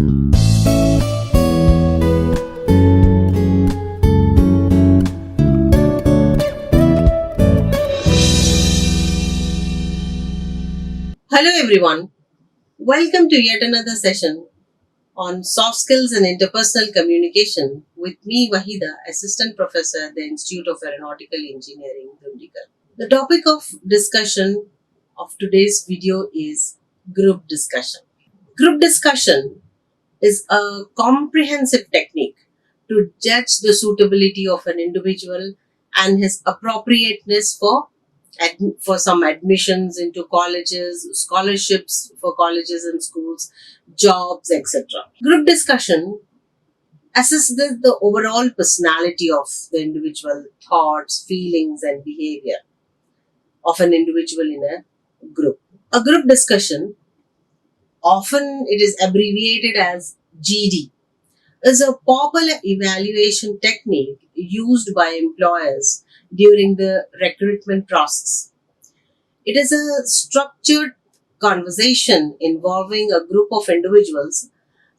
Hello everyone, welcome to yet another session on soft skills and interpersonal communication with me Waheeda, Assistant Professor at the Institute of Aeronautical Engineering, Dundigal. The topic of discussion of today's video is group discussion. Group discussion is a comprehensive technique to judge the suitability of an individual and his appropriateness for some admissions into colleges, scholarships for colleges and schools, jobs, etc. Group discussion assesses the overall personality of the individual, thoughts, feelings, and behavior of an individual in a group. A group discussion, often it is abbreviated as GD, is a popular evaluation technique used by employers during the recruitment process. It is a structured conversation involving a group of individuals,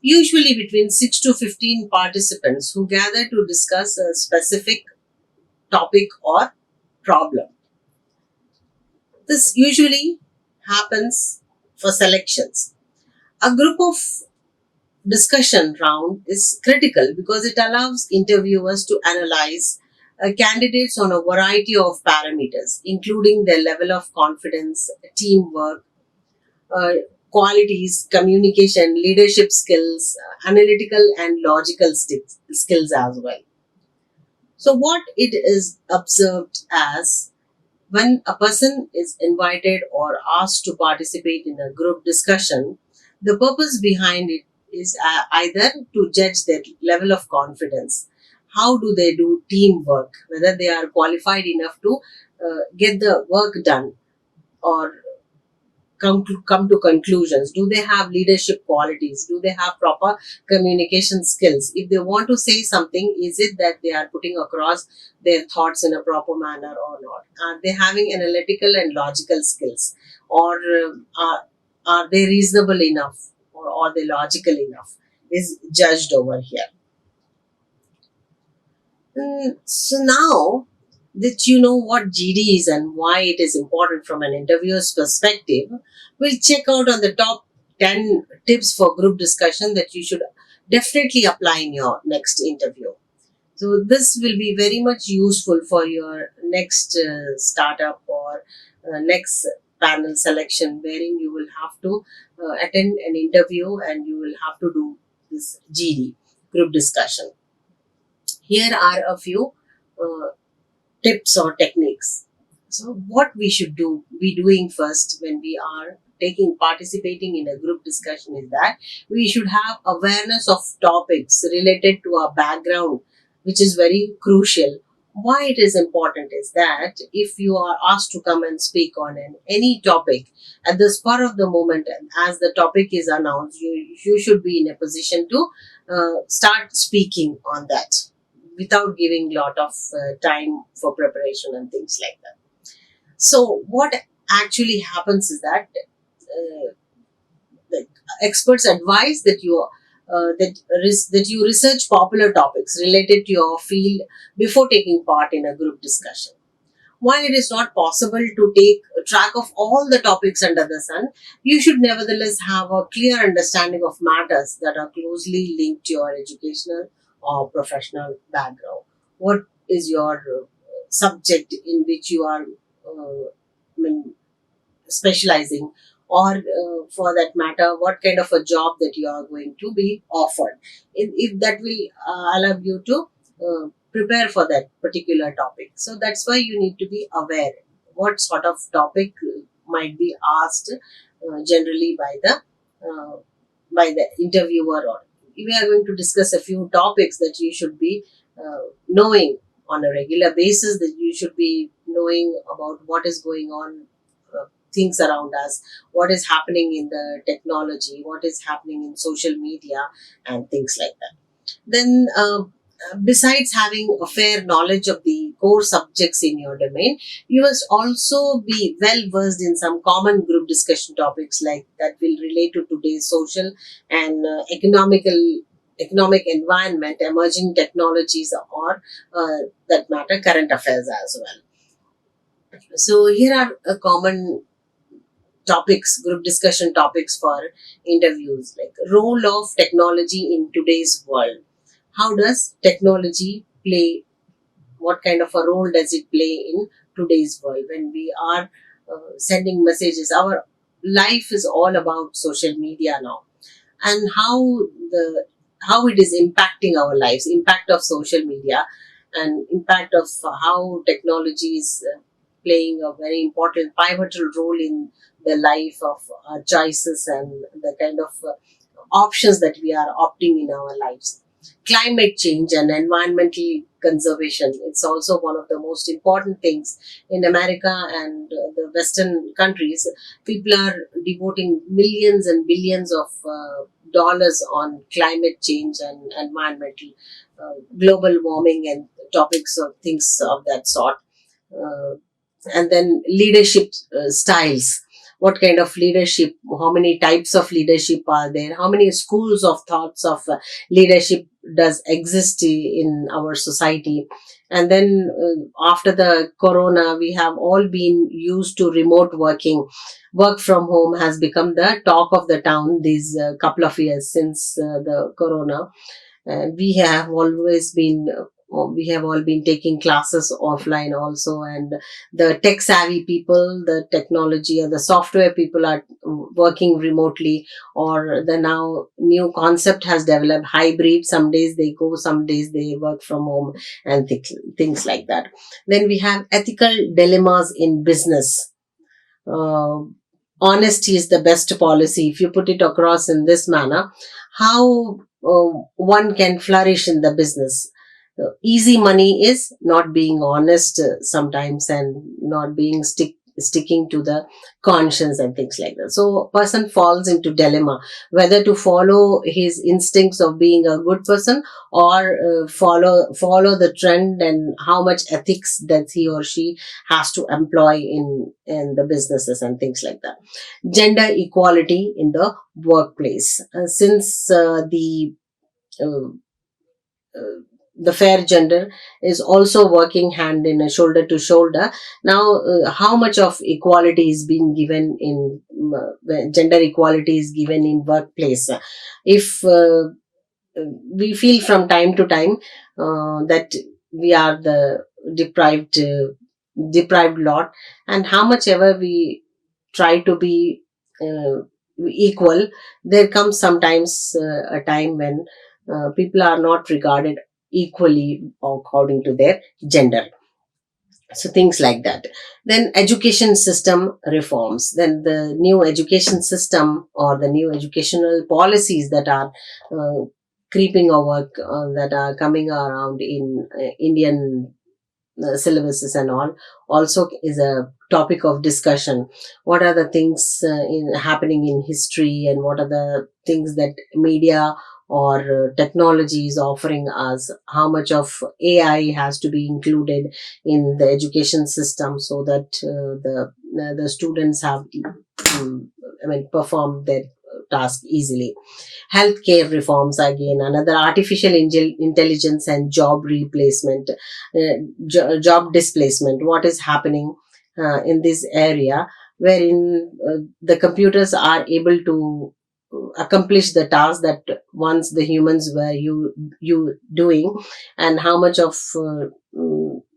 usually between 6 to 15 participants, who gather to discuss a specific topic or problem. This usually happens for selections. A group of discussion round is critical because it allows interviewers to analyze candidates on a variety of parameters, including their level of confidence, teamwork, uh, qualities, communication, leadership skills, analytical and logical skills as well. So, what it is observed as when a person is invited or asked to participate in a group discussion, the purpose behind it is either to judge their level of confidence, how do they do teamwork, whether they are qualified enough to get the work done or come to conclusions. Do they have leadership qualities? Do they have proper communication skills? If they want to say something, is it that they are putting across their thoughts in a proper manner or not? Are they having analytical and logical skills, or are they reasonable enough, or are they logical enough, is judged over here. So now that you know what GD is and why it is important from an interviewer's perspective, we'll check out on the top 10 tips for group discussion that you should definitely apply in your next interview. So this will be very much useful for your next startup or next panel selection, wherein you will have to attend an interview and you will have to do this GD, group discussion. Here are a few tips or techniques. So, what we should be doing first when we are participating in a group discussion is that we should have awareness of topics related to our background, which is very crucial. Why it is important is that if you are asked to come and speak on any topic at the spur of the moment, as the topic is announced, you should be in a position to start speaking on that without giving lot of time for preparation and things like that. So what actually happens is that the experts advise that that you research popular topics related to your field before taking part in a group discussion. While it is not possible to take track of all the topics under the sun, you should nevertheless have a clear understanding of matters that are closely linked to your educational or professional background. What is your subject in which you are specializing, or for that matter, what kind of a job that you are going to be offered? If that will allow you to prepare for that particular topic. So that's why you need to be aware what sort of topic might be asked generally uh, by the interviewer, or we are going to discuss a few topics that you should be knowing on a regular basis, that you should be knowing about what is going on, things around us, what is happening in the technology, what is happening in social media and things like that. Then besides having a fair knowledge of the core subjects in your domain, you must also be well versed in some common group discussion topics like that will relate to today's social and economic environment, emerging technologies, or that matter current affairs as well. So here are a common topics, group discussion topics for interviews, like role of technology in today's world. How does technology play, what kind of a role does it play in today's world when we are sending messages? Our life is all about social media now, and how it is impacting our lives, impact of social media, and impact of how technology is playing a very important pivotal role in the life of our choices and the kind of options that we are opting in our lives. Climate change and environmental conservation, it's also one of the most important things in America and the Western countries. People are devoting millions and billions of dollars on climate change and environmental, global warming, and topics of things of that sort. Uh, and then leadership styles, what kind of leadership, how many types of leadership are there, how many schools of thoughts of leadership does exist in our society. And then after the corona, we have all been used to remote working. Work from home has become the talk of the town these couple of years since the corona. And we have all been taking classes offline also, and the tech savvy people, the technology or the software people are working remotely, or the now new concept has developed hybrid, some days they go, some days they work from home, and things like that. Then we have ethical dilemmas in business. uh, Honesty is the best policy. If you put it across in this manner, how one can flourish in the business. Easy money is not being honest sometimes, and not being sticking to the conscience and things like that. So a person falls into dilemma whether to follow his instincts of being a good person, or follow the trend, and how much ethics that he or she has to employ in the businesses and things like that. Gender equality in the workplace. Since uh, uh, the fair gender is also working hand in a shoulder to shoulder now, how much of equality is being given in gender equality is given in workplace. If we feel from time to time that we are the deprived deprived lot, and how much ever we try to be equal, there comes sometimes a time when people are not regarded equally according to their gender. So things like that. Then education system reforms, then the new education system or the new educational policies that are creeping over, that are coming around in Indian syllabuses and all, also is a topic of discussion. What are the things happening in history, and what are the things that media or technology is offering us, how much of AI has to be included in the education system, so that the students have perform their task easily. Healthcare reforms, again another, artificial intelligence and job replacement, job displacement, what is happening in this area, wherein the computers are able to accomplish the task that once the humans were you doing. And how much of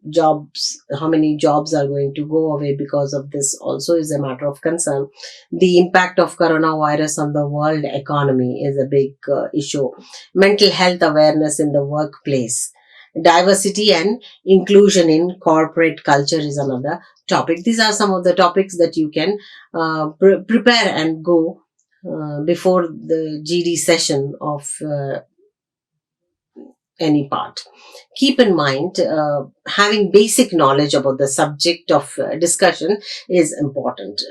jobs, how many jobs are going to go away because of this also is a matter of concern. The impact of coronavirus on the world economy is a big issue. Mental health awareness in the workplace. Diversity and inclusion in corporate culture is another topic. These are some of the topics that you can prepare and go before the GD session of any part. Keep in mind, having basic knowledge about the subject of discussion is important.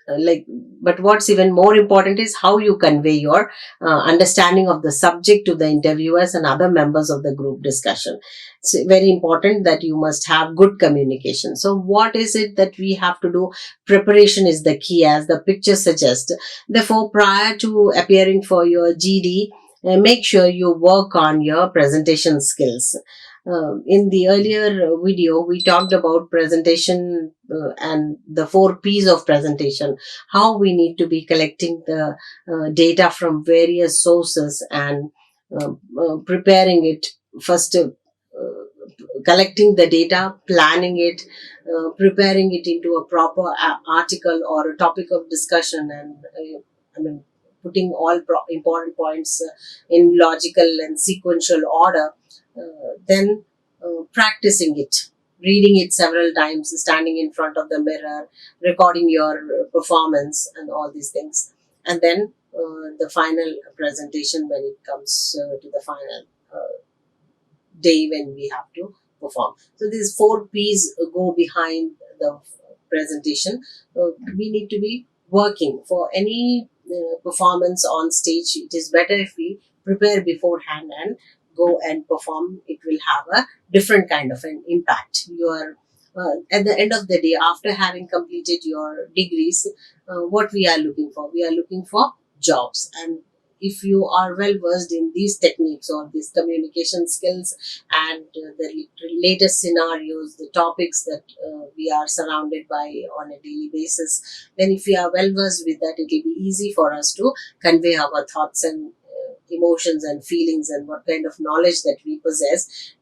like but what's even more important is how you convey your understanding of the subject to the interviewers and other members of the group discussion. It's very important that you must have good communication. So what is it that we have to do? Preparation is the key, as the picture suggests. Therefore, prior to appearing for your GD, make sure you work on your presentation skills. In the earlier video, we talked about presentation and the 4 P's of presentation, how we need to be collecting the data from various sources and preparing it first. Collecting the data, planning it, preparing it into a proper article or a topic of discussion, and I mean, putting all important points in logical and sequential order. Then practicing it, reading it several times, standing in front of the mirror, recording your performance, and all these things. And then the final presentation when it comes to the final day when we have to perform. So these 4 P's go behind the presentation. We need to be working for any performance on stage. It is better if we prepare beforehand and go and perform. It will have a different kind of an impact. You are at the end of the day, after having completed your degrees, what we are looking for? We are looking for jobs, and if you are well versed in these techniques or these communication skills and the latest scenarios, the topics that we are surrounded by on a daily basis, then if we are well versed with that, it will be easy for us to convey our thoughts and emotions and feelings and what kind of knowledge that we possess.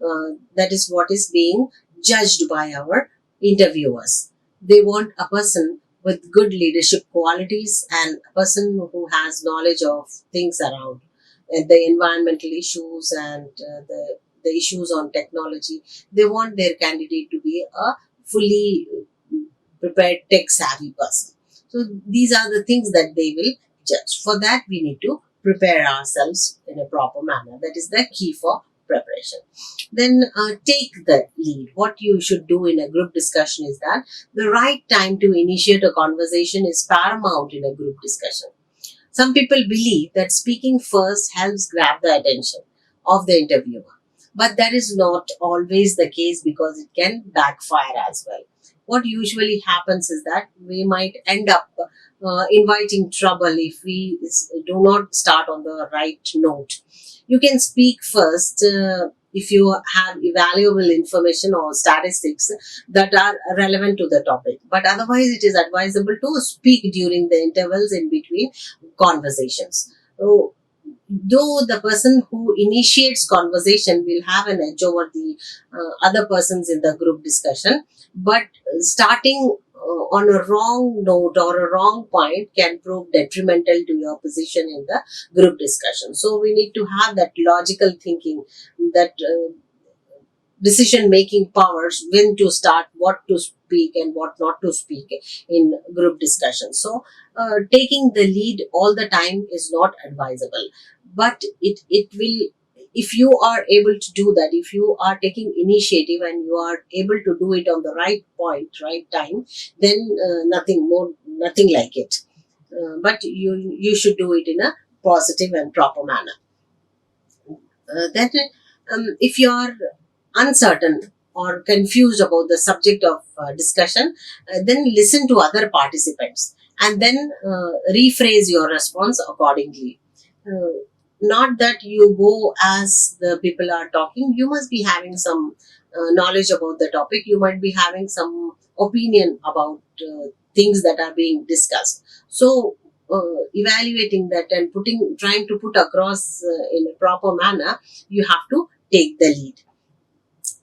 That is what is being judged by our interviewers. They want a person with good leadership qualities and a person who has knowledge of things around the environmental issues and the issues on technology. They want their candidate to be a fully prepared tech savvy person. So these are the things that they will judge. For that, we need to prepare ourselves in a proper manner. That is the key for preparation. Then take the lead. What you should do in a group discussion is that the right time to initiate a conversation is paramount in a group discussion. Some people believe that speaking first helps grab the attention of the interviewer, but that is not always the case because it can backfire as well. What usually happens is that we might end up inviting trouble if we do not start on the right note. You can speak first if you have valuable information or statistics that are relevant to the topic, but otherwise, it is advisable to speak during the intervals in between conversations. So, though the person who initiates conversation will have an edge over the other persons in the group discussion, but starting on a wrong note or a wrong point can prove detrimental to your position in the group discussion. So we need to have that logical thinking, that decision making powers, when to start, what to speak and what not to speak in group discussion. So taking the lead all the time is not advisable, but it will, if you are able to do that, if you are taking initiative and you are able to do it on the right point, right time, then nothing like it. But you should do it in a positive and proper manner. Then if you are uncertain or confused about the subject of discussion, then listen to other participants and then rephrase your response accordingly. Not that you go as the people are talking, you must be having some knowledge about the topic, you might be having some opinion about things that are being discussed. So, evaluating that and trying to put across in a proper manner, you have to take the lead.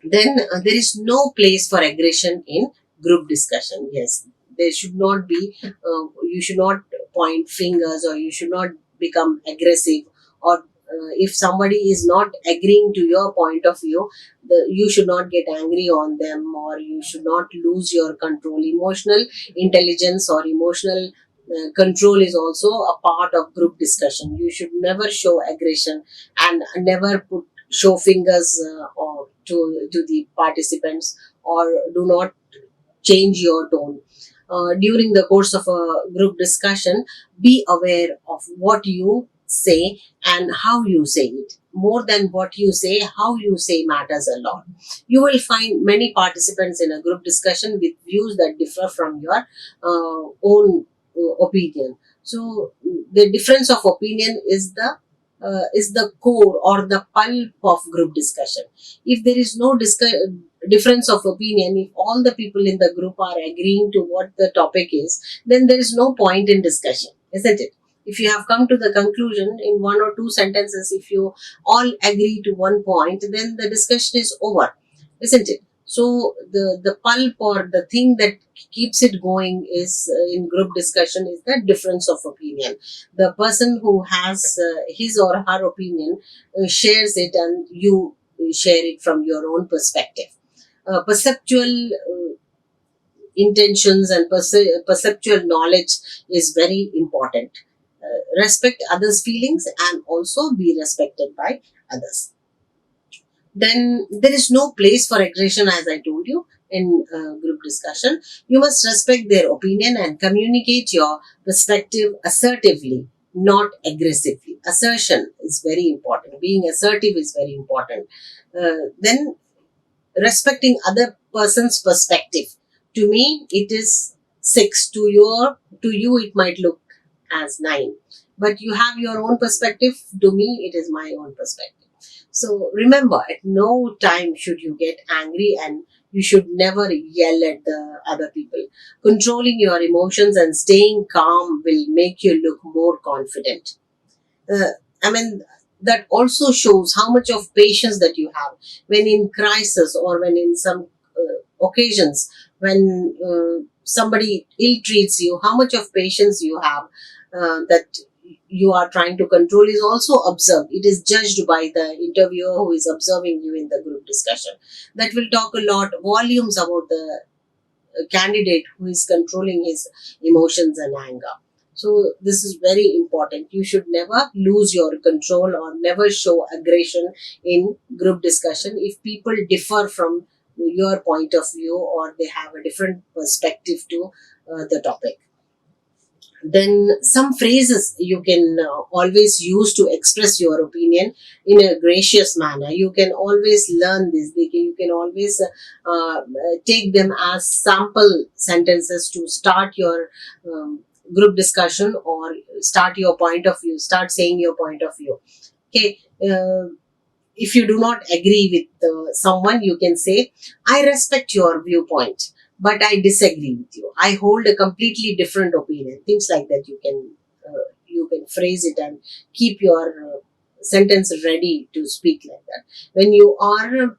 Then there is no place for aggression in group discussion. Yes, there should not be, you should not point fingers or you should not become aggressive, or if somebody is not agreeing to your point of view, you should not get angry on them, or you should not lose your control. Emotional intelligence or emotional control is also a part of group discussion. You should never show aggression and never show fingers or to the participants, or do not change your tone. during the course of a group discussion, be aware of what you say and how you say it. More than what you say, how you say matters a lot. You will find many participants in a group discussion with views that differ from your own opinion. So the difference of opinion is the core or the pulp of group discussion. If there is no difference of opinion, if all the people in the group are agreeing to what the topic is, then there is no point in discussion, isn't it? If you have come to the conclusion in one or two sentences, if you all agree to one point, then the discussion is over, isn't it? So the pulp or the thing that keeps it going is in group discussion is the difference of opinion. The person who has his or her opinion shares it, and you share it from your own perspective. Perceptual intentions and perceptual knowledge is very important. Respect others' feelings and also be respected by others. Then there is no place for aggression, as I told you, in group discussion. You must respect their opinion and communicate your perspective assertively, not aggressively. Assertion is very important. Being assertive is very important. Then respecting other person's perspective. To me, it is 6. To you, it might look as 9. But you have your own perspective. To me, it is my own perspective. So remember, at no time should you get angry, and you should never yell at the other people. Controlling your emotions and staying calm will make you look more confident. uh, I mean, that also shows how much of patience that you have when in crisis, or when in some occasions when somebody ill treats you. How much of patience you have, that you are trying to control, is also observed. It is judged by the interviewer who is observing you in the group discussion. That will talk a lot volumes about the candidate who is controlling his emotions and anger. So this is very important. You should never lose your control or never show aggression in group discussion. If people differ from your point of view, or they have a different perspective to the topic, then some phrases you can always use to express your opinion in a gracious manner. You can always learn this. You can always take them as sample sentences to start your group discussion, or start your point of view, start saying your point of view. Okay. If you do not agree with someone, you can say, I respect your viewpoint, but I disagree with you. I hold a completely different opinion. Things like that, you can phrase it and keep your sentence ready to speak like that. When you are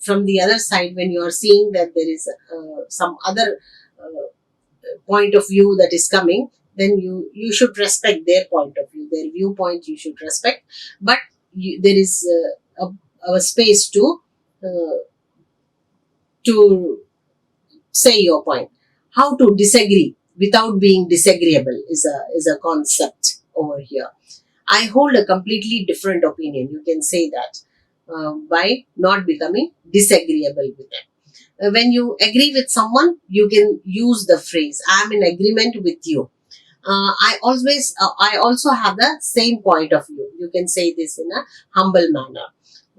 from the other side, when you are seeing that there is some other point of view that is coming, then you should respect their point of view, their viewpoint you should respect. But there is a space uh, to say your point. How to disagree without being disagreeable is a concept over here. I hold a completely different opinion. You can say that by not becoming disagreeable with them. When you agree with someone, you can use the phrase, I'm in agreement with you. I also have the same point of view. You can say this in a humble manner.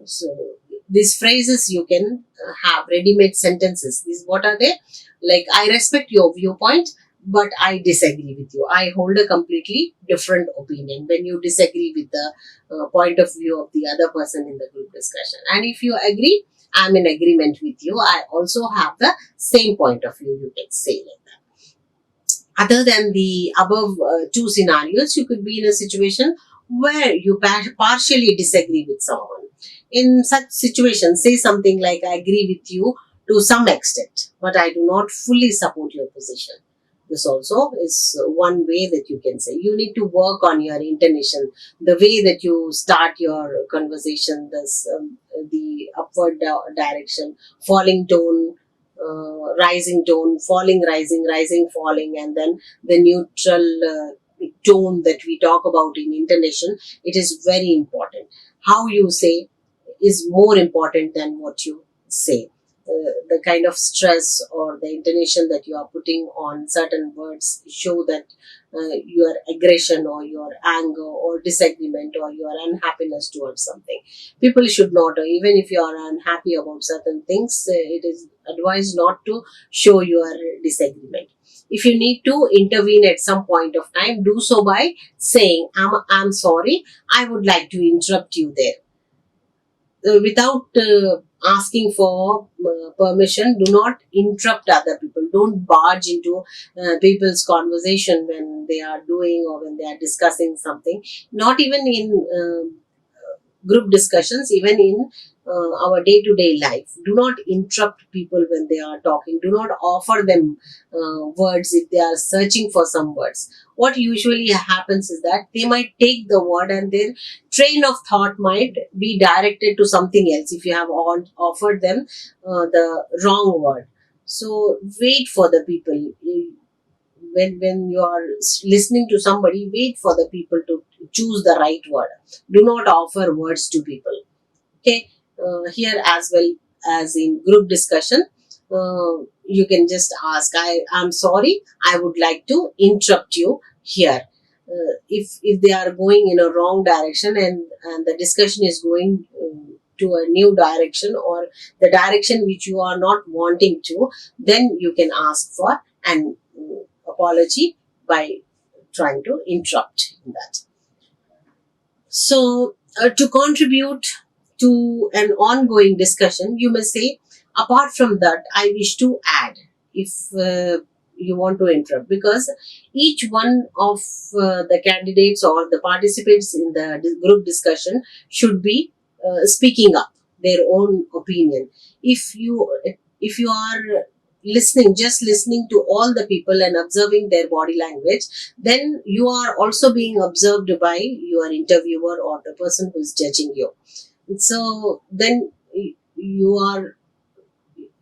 So these phrases you can have ready-made sentences. These, what are they? Like, I respect your viewpoint, but I disagree with you. I hold a completely different opinion. When you disagree with the point of view of the other person in the group discussion, and if you agree, I'm in agreement with you. I also have the same point of view. You can say like that. Other than the above two scenarios, you could be in a situation where you partially disagree with someone. In such situations, say something like, I agree with you to some extent, but I do not fully support your position. This also is one way that you can say. You need to work on your intonation, the way that you start your conversation, the upward direction, falling tone, rising tone, falling, rising, rising, falling, and then the neutral tone that we talk about in intonation. It is very important. How you say is more important than what you say. the kind of stress or the intonation that you are putting on certain words show that your aggression or your anger or disagreement or your unhappiness towards something. People should not, even if you are unhappy about certain things, it is advised not to show your disagreement. If you need to intervene at some point of time, do so by saying, I'm sorry, I would like to interrupt you there. Without asking for permission, do not interrupt other people. Don't barge into people's conversation when they are doing or when they are discussing something. Not even in group discussions, even in our day-to-day life. Do not interrupt people when they are talking. Do not offer them words if they are searching for some words. What usually happens is that they might take the word and their train of thought might be directed to something else if you have offered them the wrong word. So wait for the people. When you are listening to somebody, wait for the people to choose the right word. Do not offer words to people. Okay. Here as well as in group discussion, you can just ask, I'm sorry, I would like to interrupt you here. If they are going in a wrong direction, and the discussion is going to a new direction or the direction which you are not wanting to, then you can ask for an apology by trying to interrupt in that. So, to contribute to an ongoing discussion, you may say, apart from that, I wish to add, if you want to interrupt, because each one of the candidates or the participants in the group discussion should be speaking up their own opinion. If you are just listening to all the people and observing their body language, then you are also being observed by your interviewer or the person who is judging you. So then you are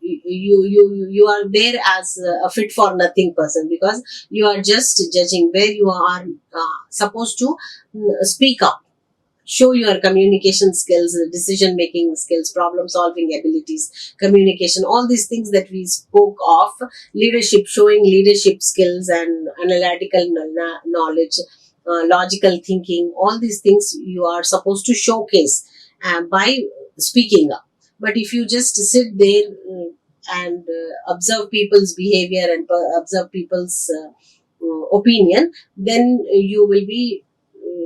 you are there as a fit for nothing person, because you are just judging where you are supposed to speak up, show your communication skills, decision making skills, problem solving abilities, communication, all these things that we spoke of, leadership, showing leadership skills and analytical knowledge, logical thinking, all these things you are supposed to showcase by speaking up. But if you just sit there and observe people's behavior and observe people's opinion, then you will be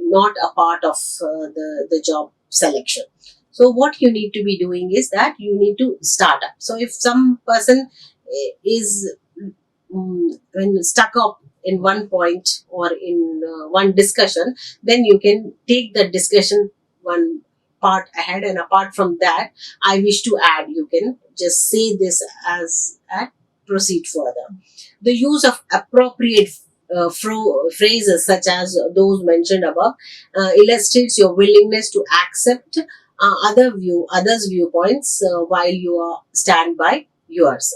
not a part of the job selection. So what you need to be doing is that you need to start up. So if some person is when stuck up in one point or in one discussion, then you can take the discussion one part ahead, and apart from that, I wish to add, you can just say this as and proceed further. The use of appropriate phrases such as those mentioned above illustrates your willingness to accept others viewpoints while you stand by yours.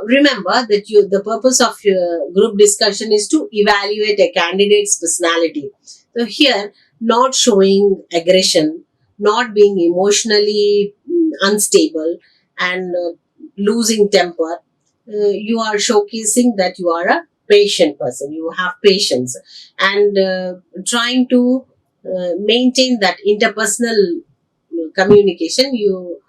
Remember that the purpose of your group discussion is to evaluate a candidate's personality. So here, not showing aggression, not being emotionally unstable, and losing temper. You are showcasing that you are a patient person. You have patience, and trying to maintain that interpersonal communication. You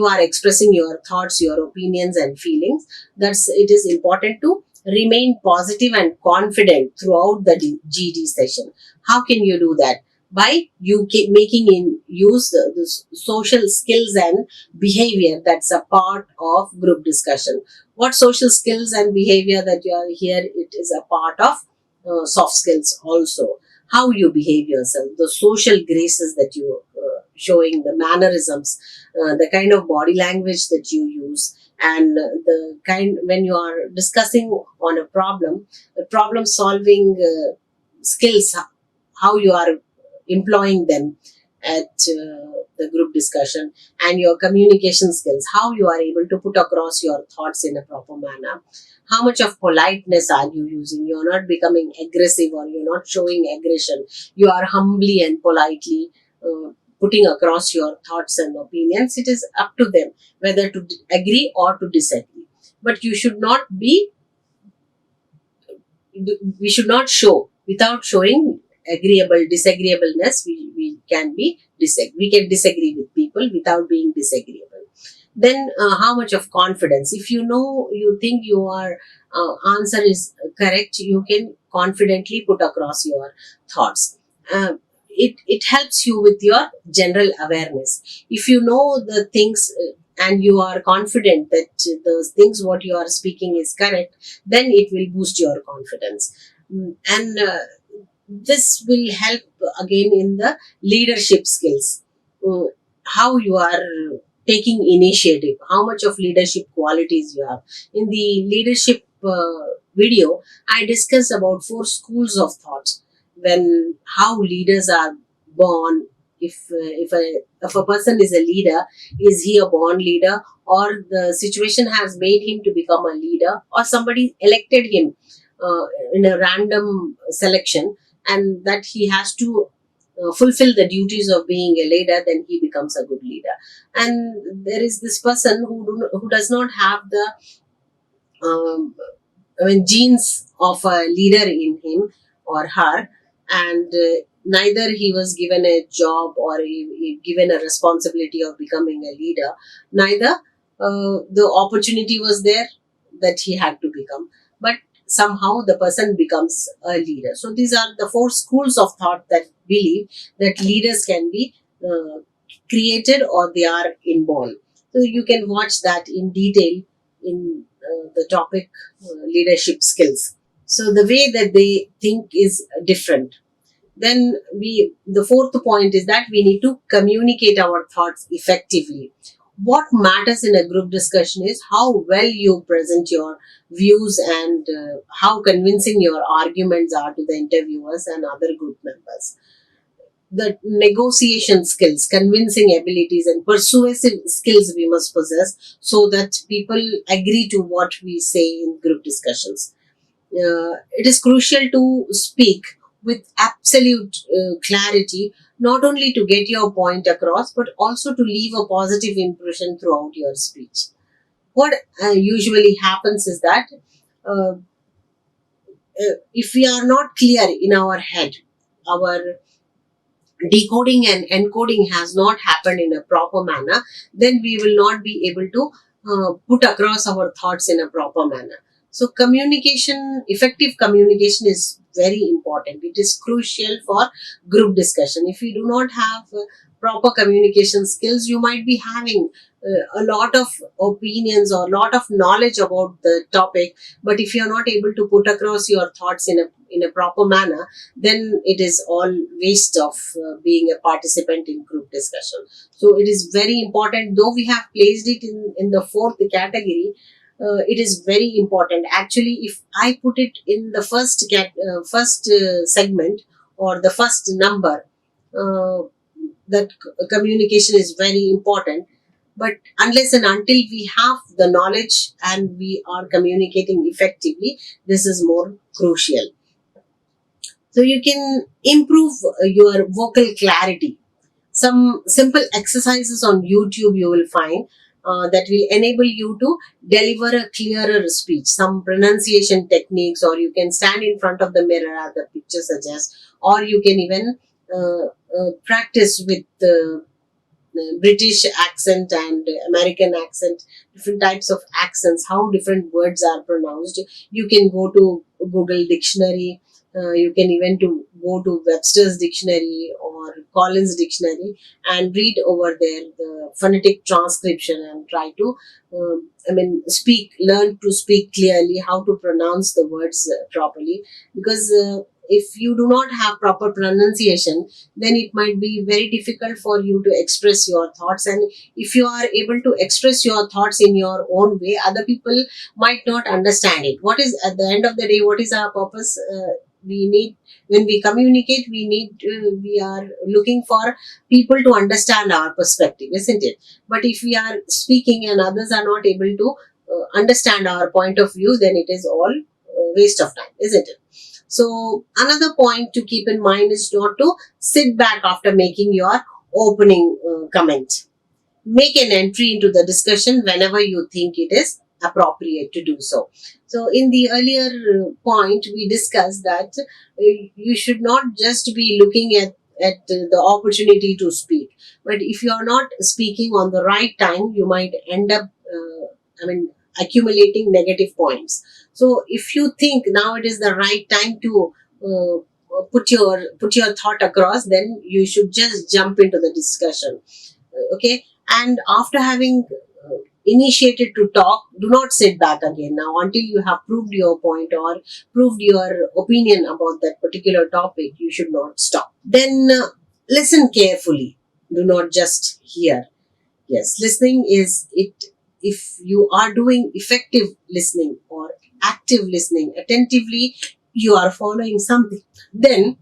are expressing your thoughts, your opinions and feelings. That's it is important to remain positive and confident throughout the GD session. How can you do that? By you making in use the social skills and behavior that's a part of group discussion. What social skills and behavior that you are here, it is a part of soft skills also. How you behave yourself, the social graces that you showing, the mannerisms, the kind of body language that you use, and the kind when you are discussing on a problem, the problem solving skills, how you are employing them at the group discussion, and your communication skills, how you are able to put across your thoughts in a proper manner. How much of politeness are you using? You're not becoming aggressive or you're not showing aggression. You are humbly and politely putting across your thoughts and opinions. It is up to them whether to agree or to disagree. But you should not be, we should not show, without showing agreeable disagreeableness, we can be we can disagree with people without being disagreeable. Then how much of confidence, if you know, you think your answer is correct, you can confidently put across your thoughts. It helps you with your general awareness. If you know the things and you are confident that the things what you are speaking is correct, then it will boost your confidence. And this will help again in the leadership skills. Uh, how you are taking initiative, how much of leadership qualities you have. In the leadership video, I discussed about 4 schools of thought, when how leaders are born. If a person is a leader, is he a born leader, or the situation has made him to become a leader, or somebody elected him in a random selection, and that he has to fulfill the duties of being a leader, then he becomes a good leader. And there is this person who does not have the um, genes of a leader in him or her, and neither he was given a job or he given a responsibility of becoming a leader, neither the opportunity was there that he had to become, but somehow the person becomes a leader. So these are the 4 schools of thought that believe that leaders can be created or they are inborn. So you can watch that in detail in the topic leadership skills. So the way that they think is different. Then the fourth point is that we need to communicate our thoughts effectively. What matters in a group discussion is how well you present your views, and how convincing your arguments are to the interviewers and other group members. The negotiation skills, convincing abilities, and persuasive skills we must possess, so that people agree to what we say in group discussions. It is crucial to speak with absolute clarity, not only to get your point across, but also to leave a positive impression throughout your speech. What usually happens is that uh, if we are not clear in our head, our decoding and encoding has not happened in a proper manner, then we will not be able to put across our thoughts in a proper manner. So communication, effective communication is very important. It is crucial for group discussion. If you do not have proper communication skills, you might be having a lot of opinions or a lot of knowledge about the topic, but if you are not able to put across your thoughts in a proper manner, then it is all waste of being a participant in group discussion. So it is very important, though we have placed it in the fourth category. It is very important. Actually, if I put it in the first segment, or the first number, uh, that communication is very important. But unless and until we have the knowledge and we are communicating effectively, this is more crucial. So you can improve your vocal clarity. Some simple exercises on YouTube you will find that will enable you to deliver a clearer speech. Some pronunciation techniques, or you can stand in front of the mirror as the picture suggests, or you can even practice with British accent and American accent, different types of accents, how different words are pronounced. You can go to Google Dictionary. You can even go to Webster's Dictionary or Collins Dictionary and read over there the phonetic transcription and try to, learn to speak clearly, how to pronounce the words properly. Because if you do not have proper pronunciation, then it might be very difficult for you to express your thoughts. And if you are able to express your thoughts in your own way, other people might not understand it. What is, at the end of the day, what is our purpose? We need, when we communicate, we are looking for people to understand our perspective, isn't it? But if we are speaking and others are not able to understand our point of view, then it is all waste of time, isn't it? So another point to keep in mind is not to sit back after making your opening comment. Make an entry into the discussion whenever you think it is appropriate to do so. So, in the earlier point, we discussed that you should not just be looking at the opportunity to speak, but if you are not speaking on the right time, you might end up, accumulating negative points. So, if you think now it is the right time to put your thought across, then you should just jump into the discussion. Okay, and after having initiated to talk, do not sit back again now until you have proved your point or proved your opinion about that particular topic. You should not stop. Then listen carefully, do not just hear. Yes, listening is it. If you are doing effective listening or active listening attentively, you are following something, then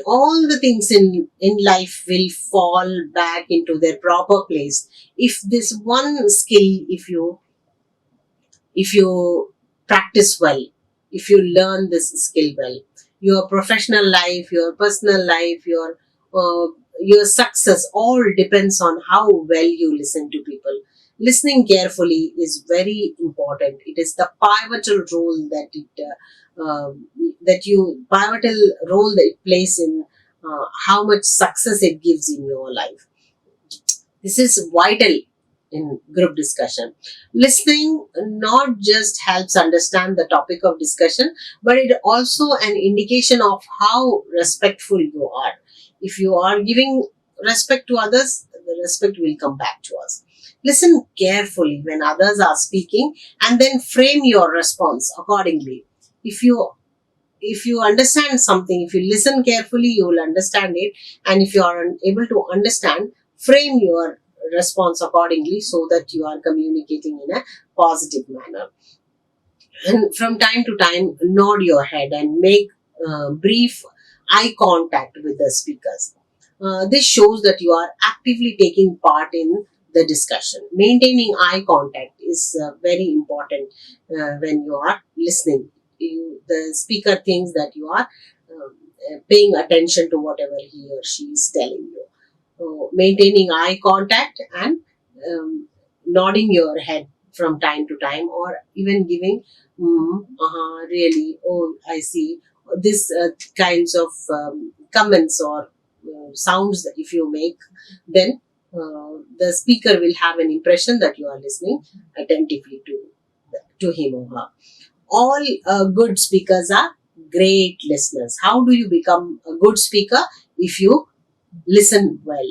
all the things in life will fall back into their proper place. If this one skill, if you practice well, if you learn this skill well, your professional life, your personal life, your success all depends on how well you listen to people. Listening carefully is very important. It is the pivotal role that it plays in how much success it gives in your life. This is vital in group discussion. Listening not just helps understand the topic of discussion, but it also an indication of how respectful you are. If you are giving respect to others, the respect will come back to us. Listen carefully when others are speaking and then frame your response accordingly. If you understand something, if you listen carefully, you will understand it. And if you are unable to understand, frame your response accordingly so that you are communicating in a positive manner. And from time to time, nod your head and make brief eye contact with the speakers. This shows that you are actively taking part in the discussion. Maintaining eye contact is very important when you are listening. The speaker thinks that you are paying attention to whatever he or she is telling you. So, maintaining eye contact and nodding your head from time to time, or even giving really, oh, I see, this kinds of comments or sounds that if you make, then the speaker will have an impression that you are listening attentively to him or her. All good speakers are great listeners. How do you become a good speaker? If you listen well.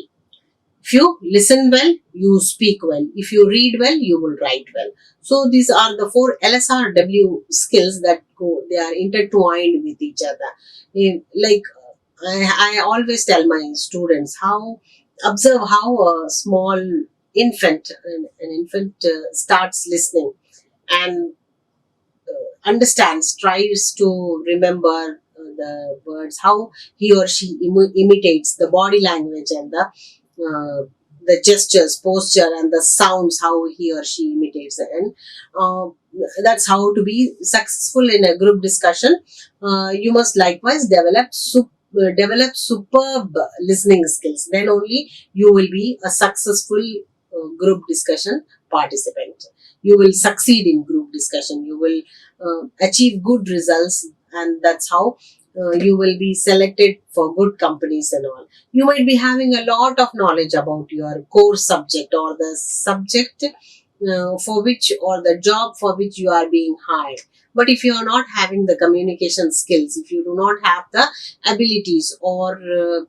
If you listen well, you speak well. If you read well, you will write well. So these are the four LSRW skills that they are intertwined with each other. Like I always tell my students, how observe how a small infant, an infant starts listening and understands, tries to remember the words, how he or she imitates the body language and the gestures, posture, and the sounds, how he or she imitates it. And that's how to be successful in a group discussion. You must likewise develop superb listening skills. Then only you will be a successful group discussion participant. You will succeed in group discussion. You will achieve good results, and that's how you will be selected for good companies and all. You might be having a lot of knowledge about your core subject or the subject for which, or the job for which you are being hired. But if you are not having the communication skills, if you do not have the abilities or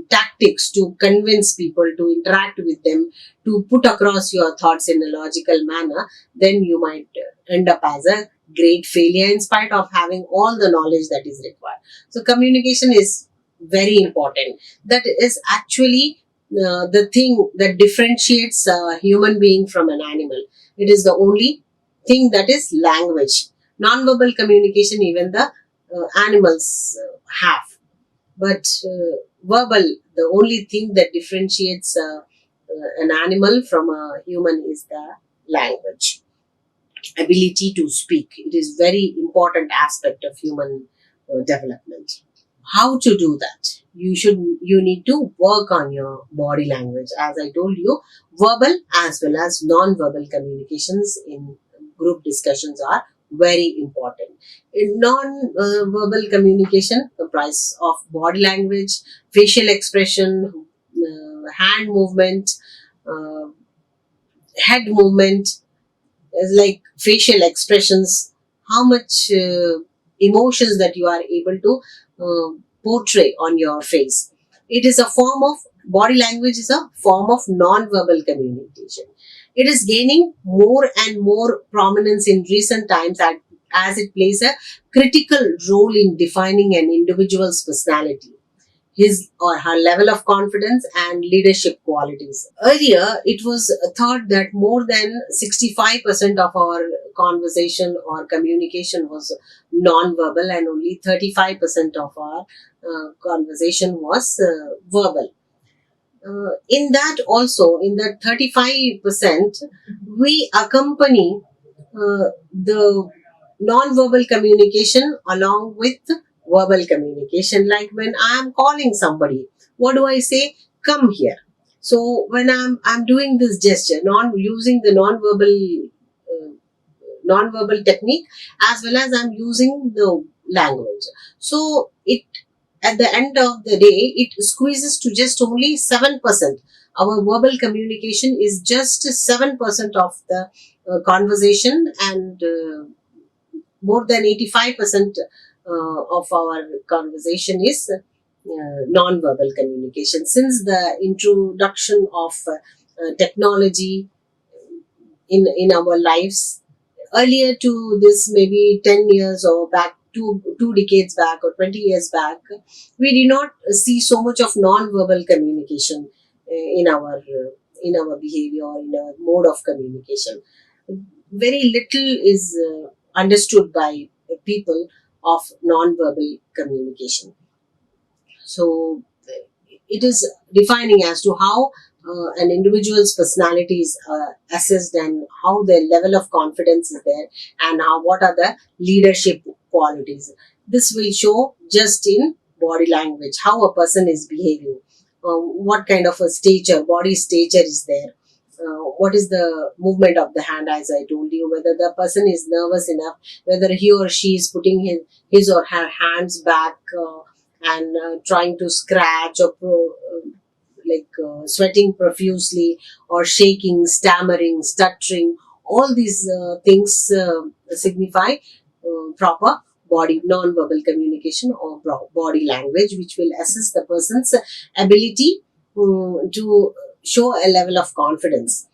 tactics to convince people, to interact with them, to put across your thoughts in a logical manner, then you might end up as a great failure in spite of having all the knowledge that is required. So communication is very important. That is actually the thing that differentiates a human being from an animal. It is the only thing that is language. Non-verbal communication, even the animals have. But verbal, the only thing that differentiates an animal from a human is the language, ability to speak. It is very important aspect of human development. How to do that? you need to work on your body language. As I told you, verbal as well as non-verbal communications in group discussions are very important. In non-verbal communication comprise of body language, facial expression, hand movement, uh, head movement, like facial expressions, how much emotions that you are able to portray on your face. It is a form of body language, is a form of non-verbal communication. It is gaining more and more prominence in recent times as it plays a critical role in defining an individual's personality, his or her level of confidence and leadership qualities. Earlier, it was thought that more than 65% of our conversation or communication was non-verbal, and only 35% of our conversation was verbal. In that also, in that 35%, we accompany the non-verbal communication along with verbal communication. Like when I am calling somebody, what do I say? Come here. So when I'm doing this gesture, non using the uh, non-verbal technique, as well as I'm using the language. So it, at the end of the day, it squeezes to just only 7%. Our verbal communication is just 7% of the conversation, and more than 85% of our conversation is non-verbal communication. Since the introduction of technology in our lives, earlier to this, maybe 10 years or back, two decades back or 20 years back, we did not see so much of non-verbal communication in our behavior or in our mode of communication. Very little is understood by people of non-verbal communication. So it is defining as to how an individual's personality is assessed, and how their level of confidence is there, and how, what are the leadership qualities. This will show just in body language how a person is behaving, what kind of a stature, body stature is there, what is the movement of the hand, as I told you, whether the person is nervous enough, whether he or she is putting his or her hands back and trying to scratch or sweating profusely, or shaking, stammering, stuttering. All these things signify proper body non-verbal communication or body language, which will assess the person's ability to show a level of confidence.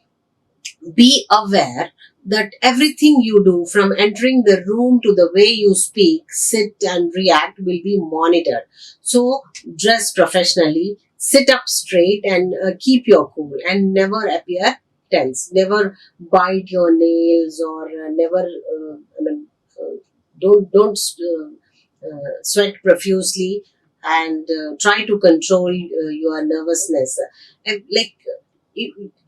Be aware that everything you do, from entering the room to the way you speak, sit, and react, will be monitored. So, dress professionally, sit up straight, and keep your cool, and never appear tense. Never bite your nails, or never, sweat profusely, and try to control your nervousness. Like,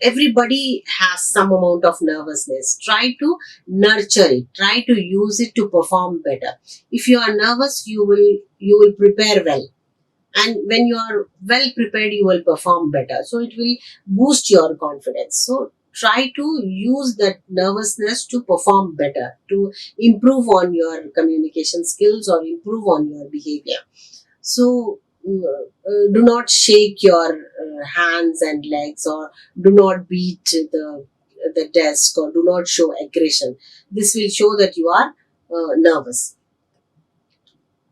everybody has some amount of nervousness. Try to nurture it, try to use it to perform better. If you are nervous, you will prepare well, and when you are well prepared, you will perform better, so it will boost your confidence. So try to use that nervousness to perform better, to improve on your communication skills or improve on your behavior. So do not shake your hands and legs, or do not beat the desk, or do not show aggression. This will show that you are nervous.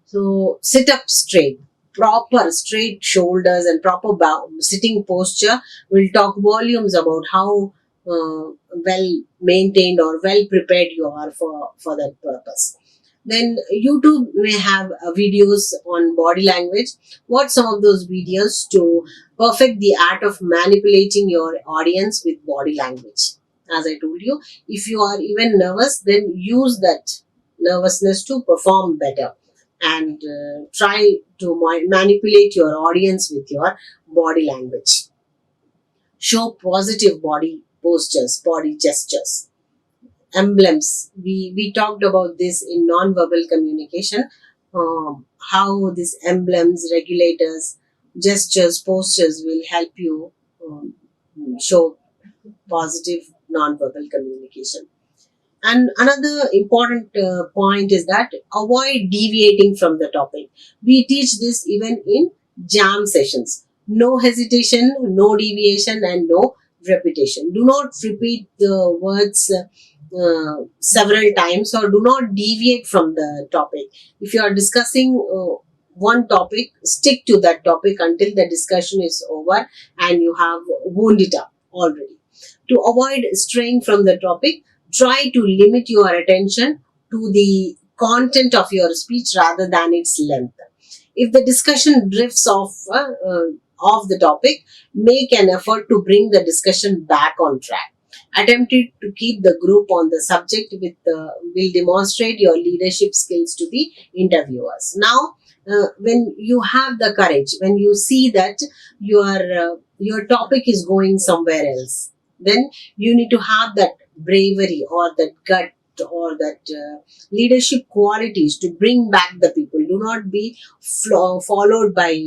So sit up straight. Proper straight shoulders and proper sitting posture will talk volumes about how well maintained or well prepared you are for that purpose. Then YouTube may have videos on body language. Watch some of those videos to perfect the art of manipulating your audience with body language. As I told you, if you are even nervous, then use that nervousness to perform better, and try to manipulate your audience with your body language. Show positive body postures, body gestures, emblems. We talked about this in non-verbal communication, how these emblems, regulators, gestures, postures will help you show positive non-verbal communication. And another important point is that avoid deviating from the topic. We teach this even in jam sessions. No hesitation, no deviation, and no repetition. Do not repeat the words several times, or do not deviate from the topic. If you are discussing one topic, stick to that topic until the discussion is over and you have wound it up already. To avoid straying from the topic, try to limit your attention to the content of your speech rather than its length. If the discussion drifts off the topic, make an effort to bring the discussion back on track. Attempting to keep the group on the subject will demonstrate your leadership skills to the interviewers. Now, when you have the courage, when you see that your topic is going somewhere else, then you need to have that bravery or that gut or that leadership qualities to bring back the people. Do not be followed by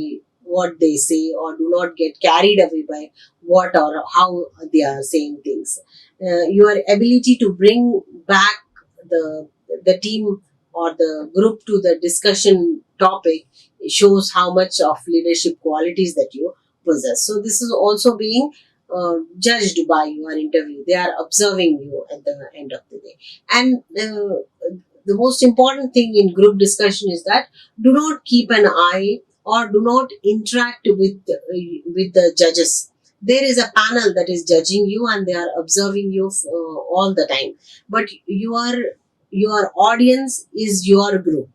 what they say, or do not get carried away by what or how they are saying things. Your ability to bring back the team or the group to the discussion topic shows how much of leadership qualities that you possess. So this is also being judged by your interview. They are observing you at the end of the day. And the most important thing in group discussion is that do not keep an eye or do not interact with the judges. There is a panel that is judging you and they are observing you all the time. But your audience is your group.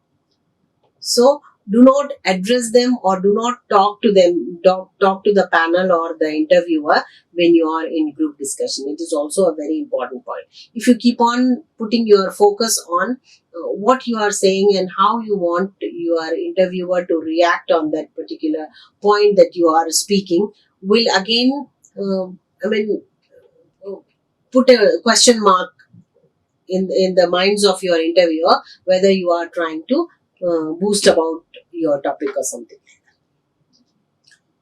So do not address them or do not talk to them, talk to the panel or the interviewer when you are in group discussion. It is also a very important point. If you keep on putting your focus on what you are saying and how you want your interviewer to react on that particular point that you are speaking, will again, I mean, uh, put a question mark in the minds of your interviewer whether you are trying to boost about your topic or something.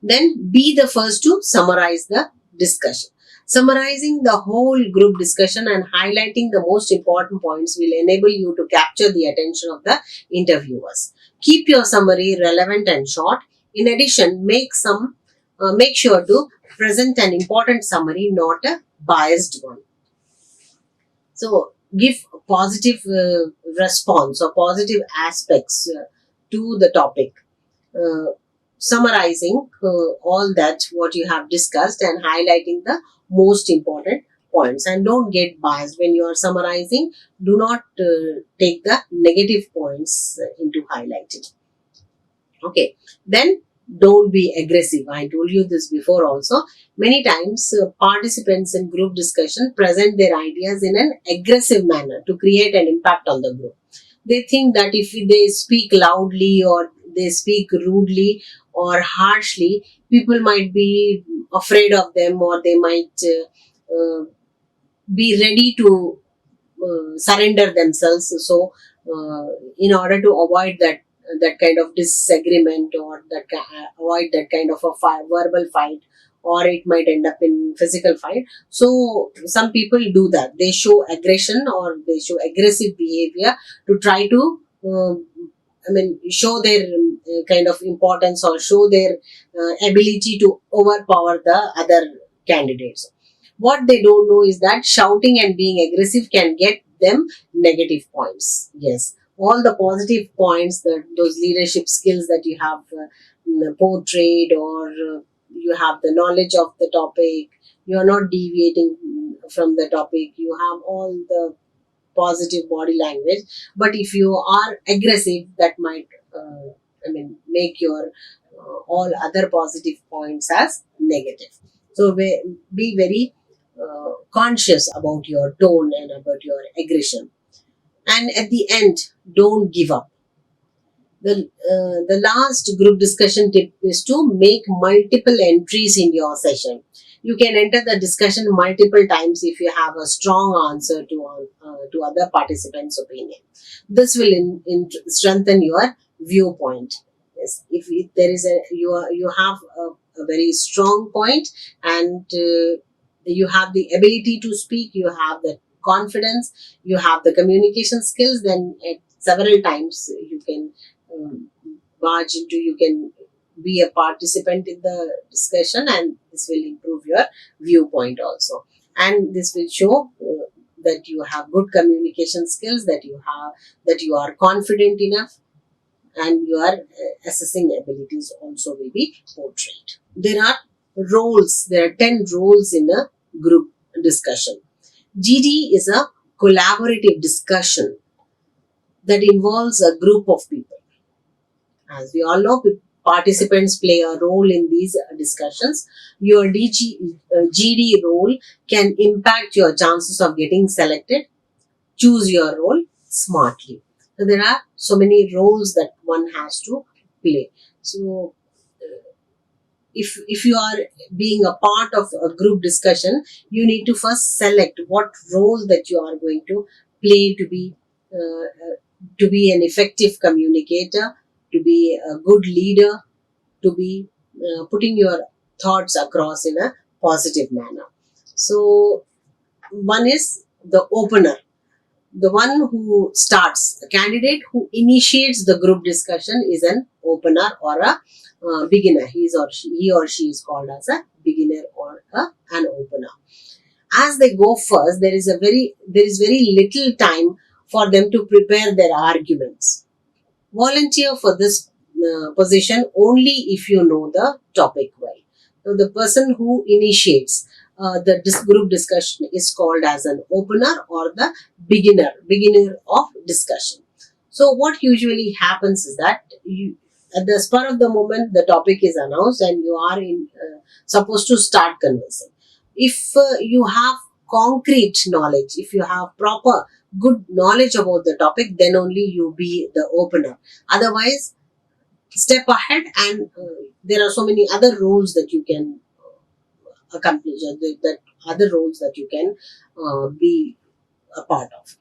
Then be the first to summarize the discussion. Summarizing the whole group discussion and highlighting the most important points will enable you to capture the attention of the interviewers. Keep your summary relevant and short. In addition, make sure to present an important summary, not a biased one. So give positive response or positive aspects to the topic, uh, summarizing all that what you have discussed and highlighting the most important points. And don't get biased when you are summarizing. Do not take the negative points into highlighting. Okay, then don't be aggressive. I told you this before also. Many times, participants in group discussion present their ideas in an aggressive manner to create an impact on the group. They think that if they speak loudly or they speak rudely or harshly, people might be afraid of them, or they might be ready to surrender themselves. So, in order to avoid that kind of disagreement, or avoid that kind of a verbal fight, or it might end up in physical fight. So some people do that. They show aggression or they show aggressive behavior to try to show their kind of importance or show their ability to overpower the other candidates. What they don't know is that shouting and being aggressive can get them negative points. Yes, all the positive points, that those leadership skills that you have portrayed, or you have the knowledge of the topic, you are not deviating from the topic, you have all the positive body language. But if you are aggressive, that might make your all other positive points as negative. So be very conscious about your tone and about your aggression. And at the end, don't give up. The last group discussion tip is to make multiple entries in your session. You can enter the discussion multiple times if you have a strong answer to other participants' opinion. This will strengthen your viewpoint. Yes, if there is a you have a very strong point, and you have the ability to speak, you have the confidence, you have the communication skills, then at several times you can barge into, you can be a participant in the discussion, and this will improve your viewpoint also, and this will show that you have good communication skills, that you are confident enough, and your assessing abilities also will be portrayed. There are 10 roles in a group discussion. GD is a collaborative discussion that involves a group of people. As we all know, participants play a role in these discussions. Your GD role can impact your chances of getting selected. Choose your role smartly. So there are so many roles that one has to play. So if you are being a part of a group discussion, you need to first select what role that you are going to play to be an effective communicator, to be a good leader, to be putting your thoughts across in a positive manner. So one is the opener, the one who starts. A candidate who initiates the group discussion is an opener or a beginner. He or she is called as a beginner or an opener. As they go first, there is very little time for them to prepare their arguments. Volunteer for this position only if you know the topic well. So the person who initiates group discussion is called as an opener or the beginner of discussion. So what usually happens is that at the spur of the moment, the topic is announced and you are supposed to start conversing. If you have concrete knowledge, if you have proper good knowledge about the topic, then only you be the opener. Otherwise, step ahead, and there are so many other roles that you can accomplish, that other roles that you can be a part of.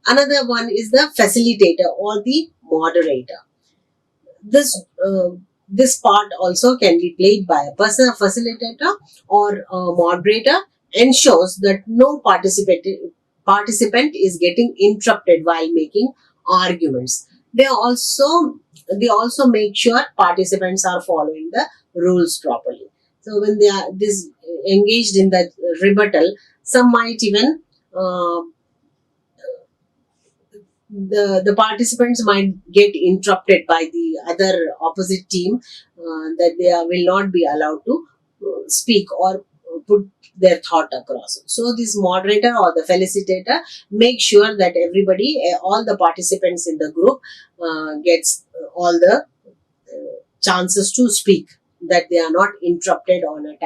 Another one is the facilitator or the moderator. This part also can be played by a person, a facilitator or a moderator, ensures that no participant is getting interrupted while making arguments. They also make sure participants are following the rules properly. So when they are engaged in the rebuttal, some might even the participants might get interrupted by the other opposite team, that will not be allowed to speak or put their thought across. So this moderator or the facilitator make sure that everybody, all the participants in the group gets all the chances to speak, that they are not interrupted on a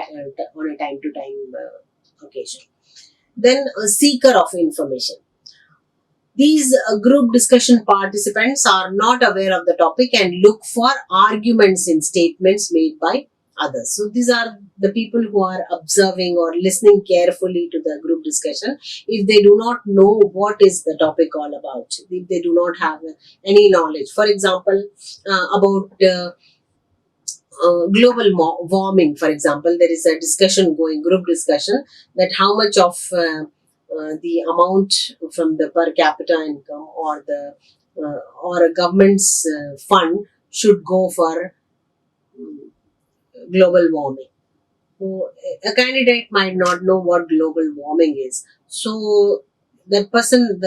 time to time occasion. Then a seeker of information. These group discussion participants are not aware of the topic and look for arguments in statements made by others. So these are the people who are observing or listening carefully to the group discussion. If they do not know what is the topic all about, if they do not have any knowledge, for example, about global warming, for example, there is a group discussion, that how much of the amount from the per capita income or a government's fund should go for global warming. So a candidate might not know what global warming is. So that person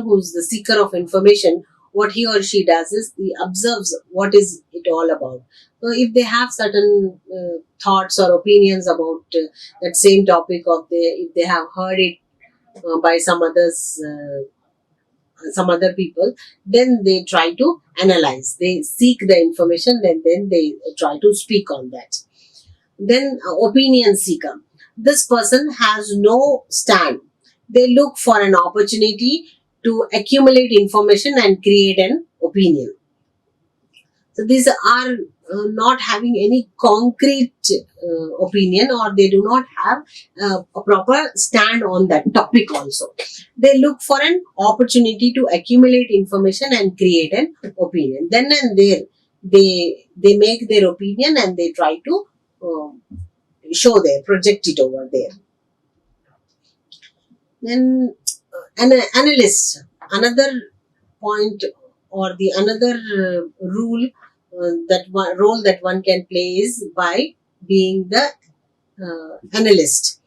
who's the seeker of information, what he or she does is he observes what is it all about. So if they have certain thoughts or opinions about that same topic, if they have heard it by some other people, then they try to analyze, they seek the information, then they try to speak on that. Then opinion seeker. This person has no stand. They look for an opportunity to accumulate information and create an opinion. So these are not having any concrete opinion, or they do not have a proper stand on that topic also. They look for an opportunity to accumulate information and create an opinion. Then and there, they make their opinion and they try to show there, project it over there. Then an analyst, another point or the another rule that one role that one can play is by being the analyst.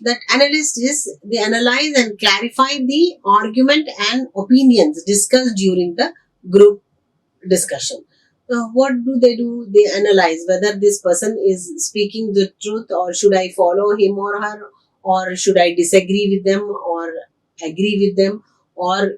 That analyst is they analyze and clarify the argument and opinions discussed during the group discussion. What do? They analyze whether this person is speaking the truth, or should I follow him or her, or should I disagree with them or agree with them, or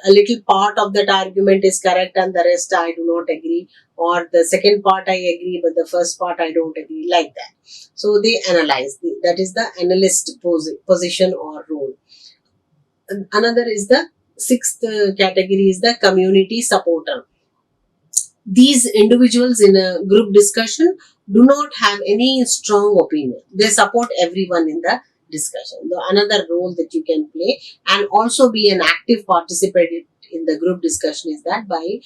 a little part of that argument is correct and the rest I do not agree, or the second part I agree but the first part I don't agree, like that. So they analyze. That is the analyst position or role. Another is the sixth category is the community supporter. These individuals in a group discussion do not have any strong opinion. They support everyone in the discussion. Another role that you can play and also be an active participant in the group discussion is that by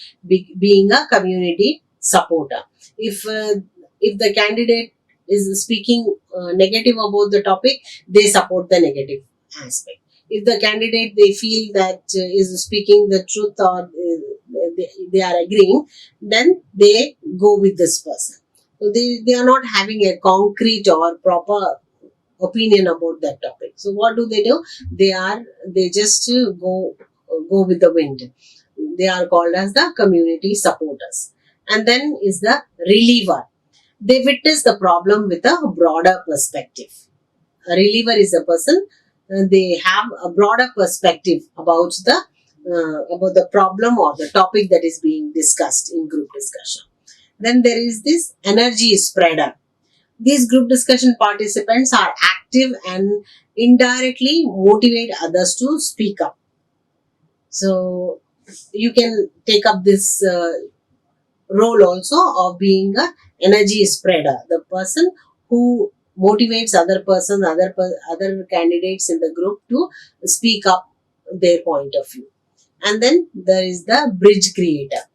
being a community supporter. If the candidate is speaking negative about the topic, they support the negative aspect. If the candidate they feel that is speaking the truth, or they are agreeing, then they go with this person. So they are not having a concrete or proper opinion about that topic. So what do? They just go with the wind. They are called as the community supporters. And then is the reliever. They witness the problem with a broader perspective. A reliever is a person, they have a broader perspective about the problem or the topic that is being discussed in group discussion. Then there is this energy spreader. These group discussion participants are active and indirectly motivate others to speak up. So you can take up this role also of being a energy spreader, the person who motivates other candidates in the group to speak up their point of view. And then there is the bridge creator.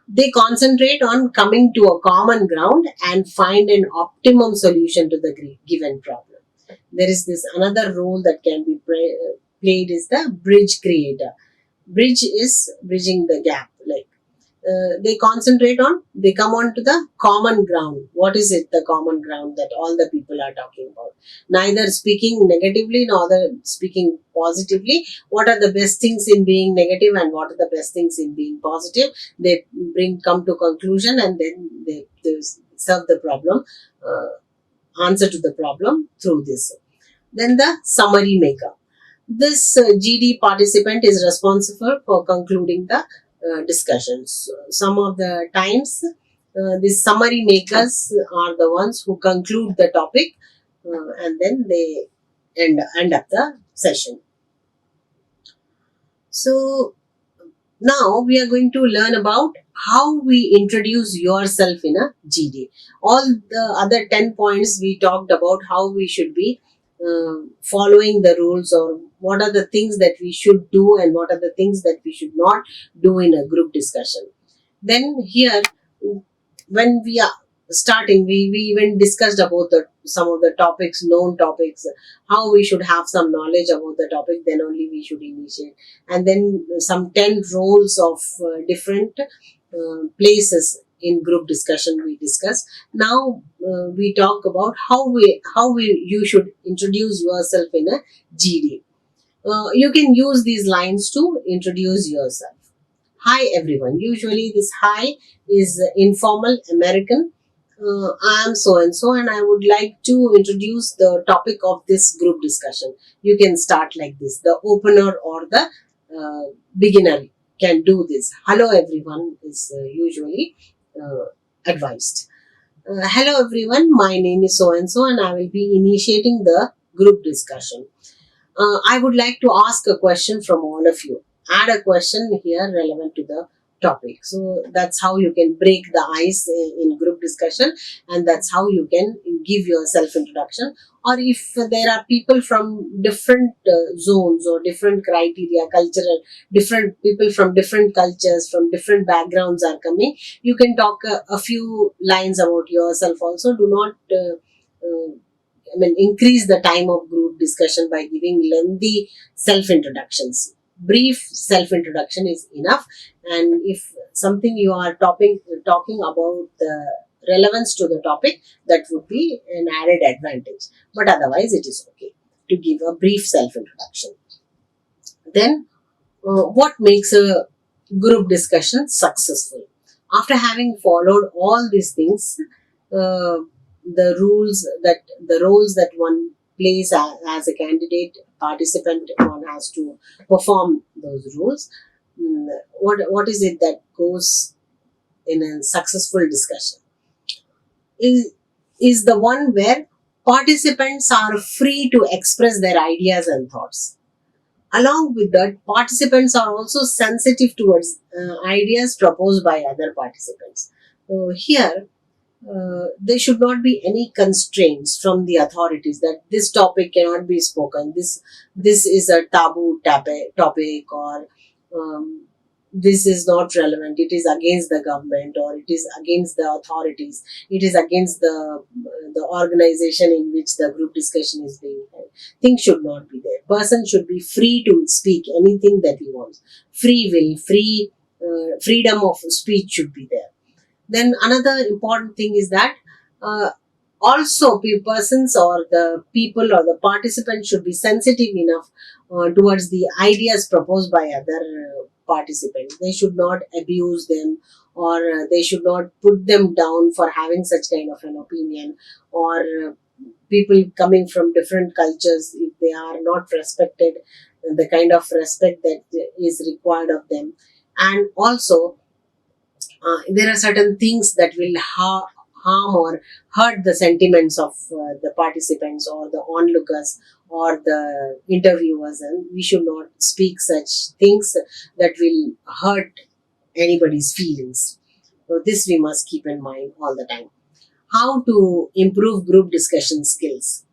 They concentrate on coming to a common ground and find an optimum solution to the given problem. There is this another role that can be played is the bridge creator. Bridge is bridging the gap. Like they come on to the common ground. What is it, the common ground that all the people are talking about? Neither speaking negatively nor speaking positively. What are the best things in being negative and what are the best things in being positive? They come to conclusion and then they solve the problem, answer to the problem through this. Then the summary maker. This GD participant is responsible for concluding the discussions. Some of the times, these summary makers are the ones who conclude the topic and then they end up the session. So now we are going to learn about how we introduce yourself in a GD. All the other 10 points we talked about how we should be following the rules, or what are the things that we should do and what are the things that we should not do in a group discussion. Then here, when we are starting, we even discussed about some of the topics, known topics, how we should have some knowledge about the topic, then only we should initiate. And then some 10 roles of different places in group discussion we discussed. Now we talk about how you should introduce yourself in a GD. You can use these lines to introduce yourself. Hi everyone. Usually this hi is informal American. I am so and so and I would like to introduce the topic of this group discussion. You can start like this. The opener or the beginner can do this. Hello everyone is usually advised. Hello everyone, my name is so and so and I will be initiating the group discussion. I would like to ask a question from all of you. Add a question here relevant to the topic. So that's how you can break the ice in group discussion, and that's how you can give your self introduction. Or if there are people from different zones or different criteria, cultural, different people from different cultures, from different backgrounds are coming, you can talk a few lines about yourself also. Do not increase the time of group discussion by giving lengthy self introductions. Brief self introduction is enough, and if something you are talking about the relevance to the topic, that would be an added advantage. But otherwise, it is okay to give a brief self introduction. Then, what makes a group discussion successful? After having followed all these things, uh, the roles that one plays as a candidate participant, one has to perform those roles. What is it that goes in a successful discussion? Is the one where participants are free to express their ideas and thoughts. Along with that, participants are also sensitive towards ideas proposed by other participants. So here, there should not be any constraints from the authorities that this topic cannot be spoken. This is a taboo topic, or this is not relevant. It is against the government, or it is against the authorities. It is against the organization in which the group discussion is being held. Things should not be there. Person should be free to speak anything that he wants. Free will, freedom of speech should be there. Then another important thing is that uh, also persons or the people or the participants should be sensitive enough towards the ideas proposed by other participants. They should not abuse them, or they should not put them down for having such kind of an opinion, or people coming from different cultures, if they are not respected, the kind of respect that is required of them. And also, there are certain things that will harm or hurt the sentiments of the participants or the onlookers or the interviewers, and we should not speak such things that will hurt anybody's feelings. So this we must keep in mind all the time. How to improve group discussion skills?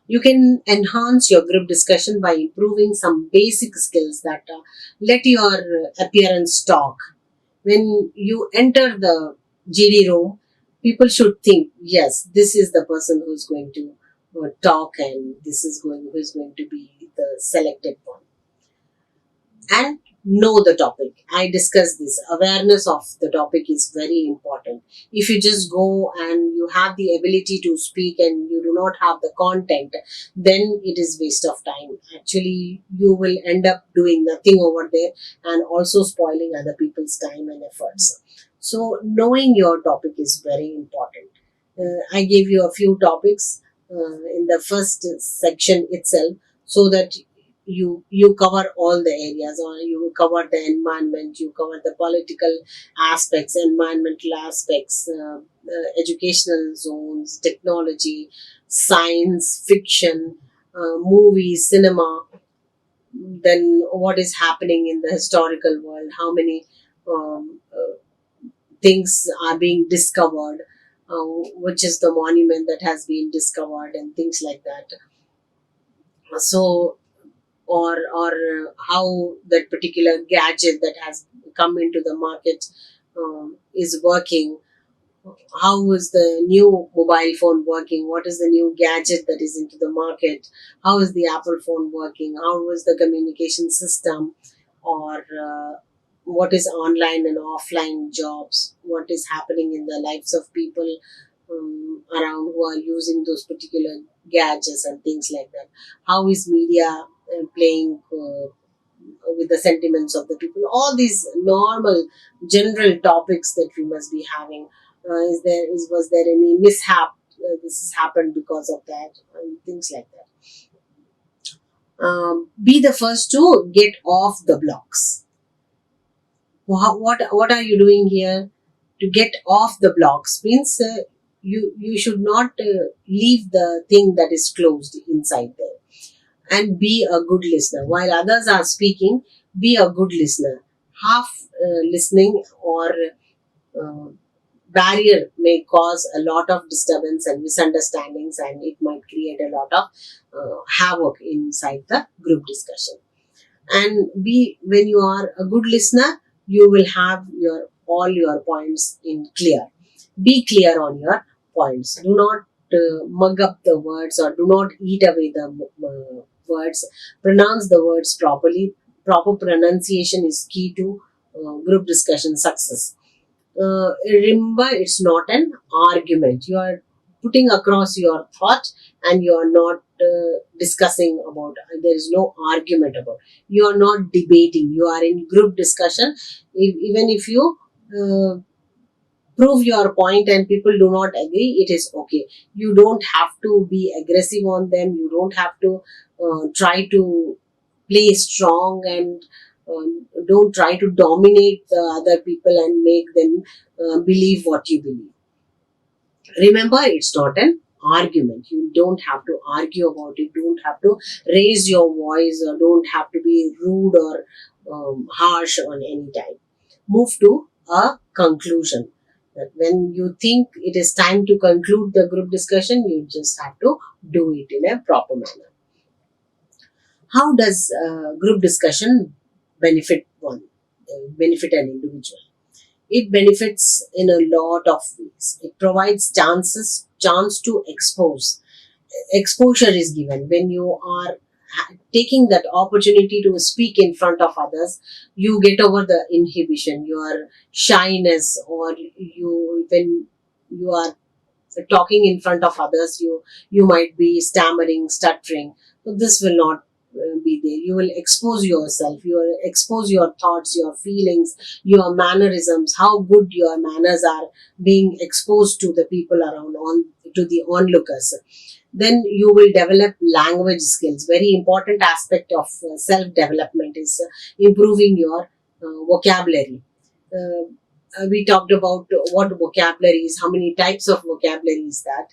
You can enhance your group discussion by improving some basic skills that let your appearance talk. When you enter the GD room, people should think, yes, this is the person who is going to talk, and this is who is going to be the selected one. And know the topic. I discussed this. Awareness of the topic is very important. If you just go and you have the ability to speak and you do not have the content, then it is waste of time. Actually, you will end up doing nothing over there and also spoiling other people's time and efforts. So, knowing your topic is very important. I gave you a few topics in the first section itself, so that you cover all the areas, or you cover the environment, you cover the political aspects, environmental aspects, educational zones, technology, science fiction, movies, cinema. Then what is happening in the historical world, how many things are being discovered, which is the monument that has been discovered, and things like that. So, or how that particular gadget that has come into the market is working. How is the new mobile phone working? What is the new gadget that is into the market? How is the Apple phone working? How is the communication system? Or what is online and offline jobs? What is happening in the lives of people around who are using those particular gadgets and things like that? How is media playing with the sentiments of the people? All these normal general topics that we must be having. Was there any mishap? This has happened because of that, and things like that. Be the first to get off the blocks. What are you doing here? To get off the blocks means you should not leave the thing that is closed inside there, and be a good listener while others are speaking. Be a good listener. half listening or uh, barrier may cause a lot of disturbance and misunderstandings, and it might create a lot of havoc inside the group discussion. And be when you are a good listener, you will have your all your points in clear. Be clear on your points. Do not mug up the words, or do not eat away the words. Pronounce the words properly. Proper pronunciation is key to group discussion success. Remember, it's not an argument. You are putting across your thought, and you are not discussing about. There is no argument about. You are not debating. You are in group discussion. Even if you prove your point and people do not agree, it is okay. You don't have to be aggressive on them. You don't have to try to play strong, and don't try to dominate the other people and make them believe what you believe. Remember, it's not an argument. You don't have to argue about it. Don't have to raise your voice, or don't have to be rude or harsh on any time. Move to a conclusion. That when you think it is time to conclude the group discussion, you just have to do it in a proper manner. How does group discussion benefit benefit an individual? It benefits in a lot of ways. It provides chance to expose. Exposure is given when you are taking that opportunity to speak in front of others. You get over the inhibition, your shyness, or you when you are talking in front of others, you might be stammering, stuttering. So this will not be there. You will expose yourself. You will expose your thoughts, your feelings, your mannerisms, how good your manners are being exposed to the people around, on to the onlookers. Then you will develop language skills. Very important aspect of self development is improving your vocabulary. We talked about what vocabulary is, how many types of vocabulary is that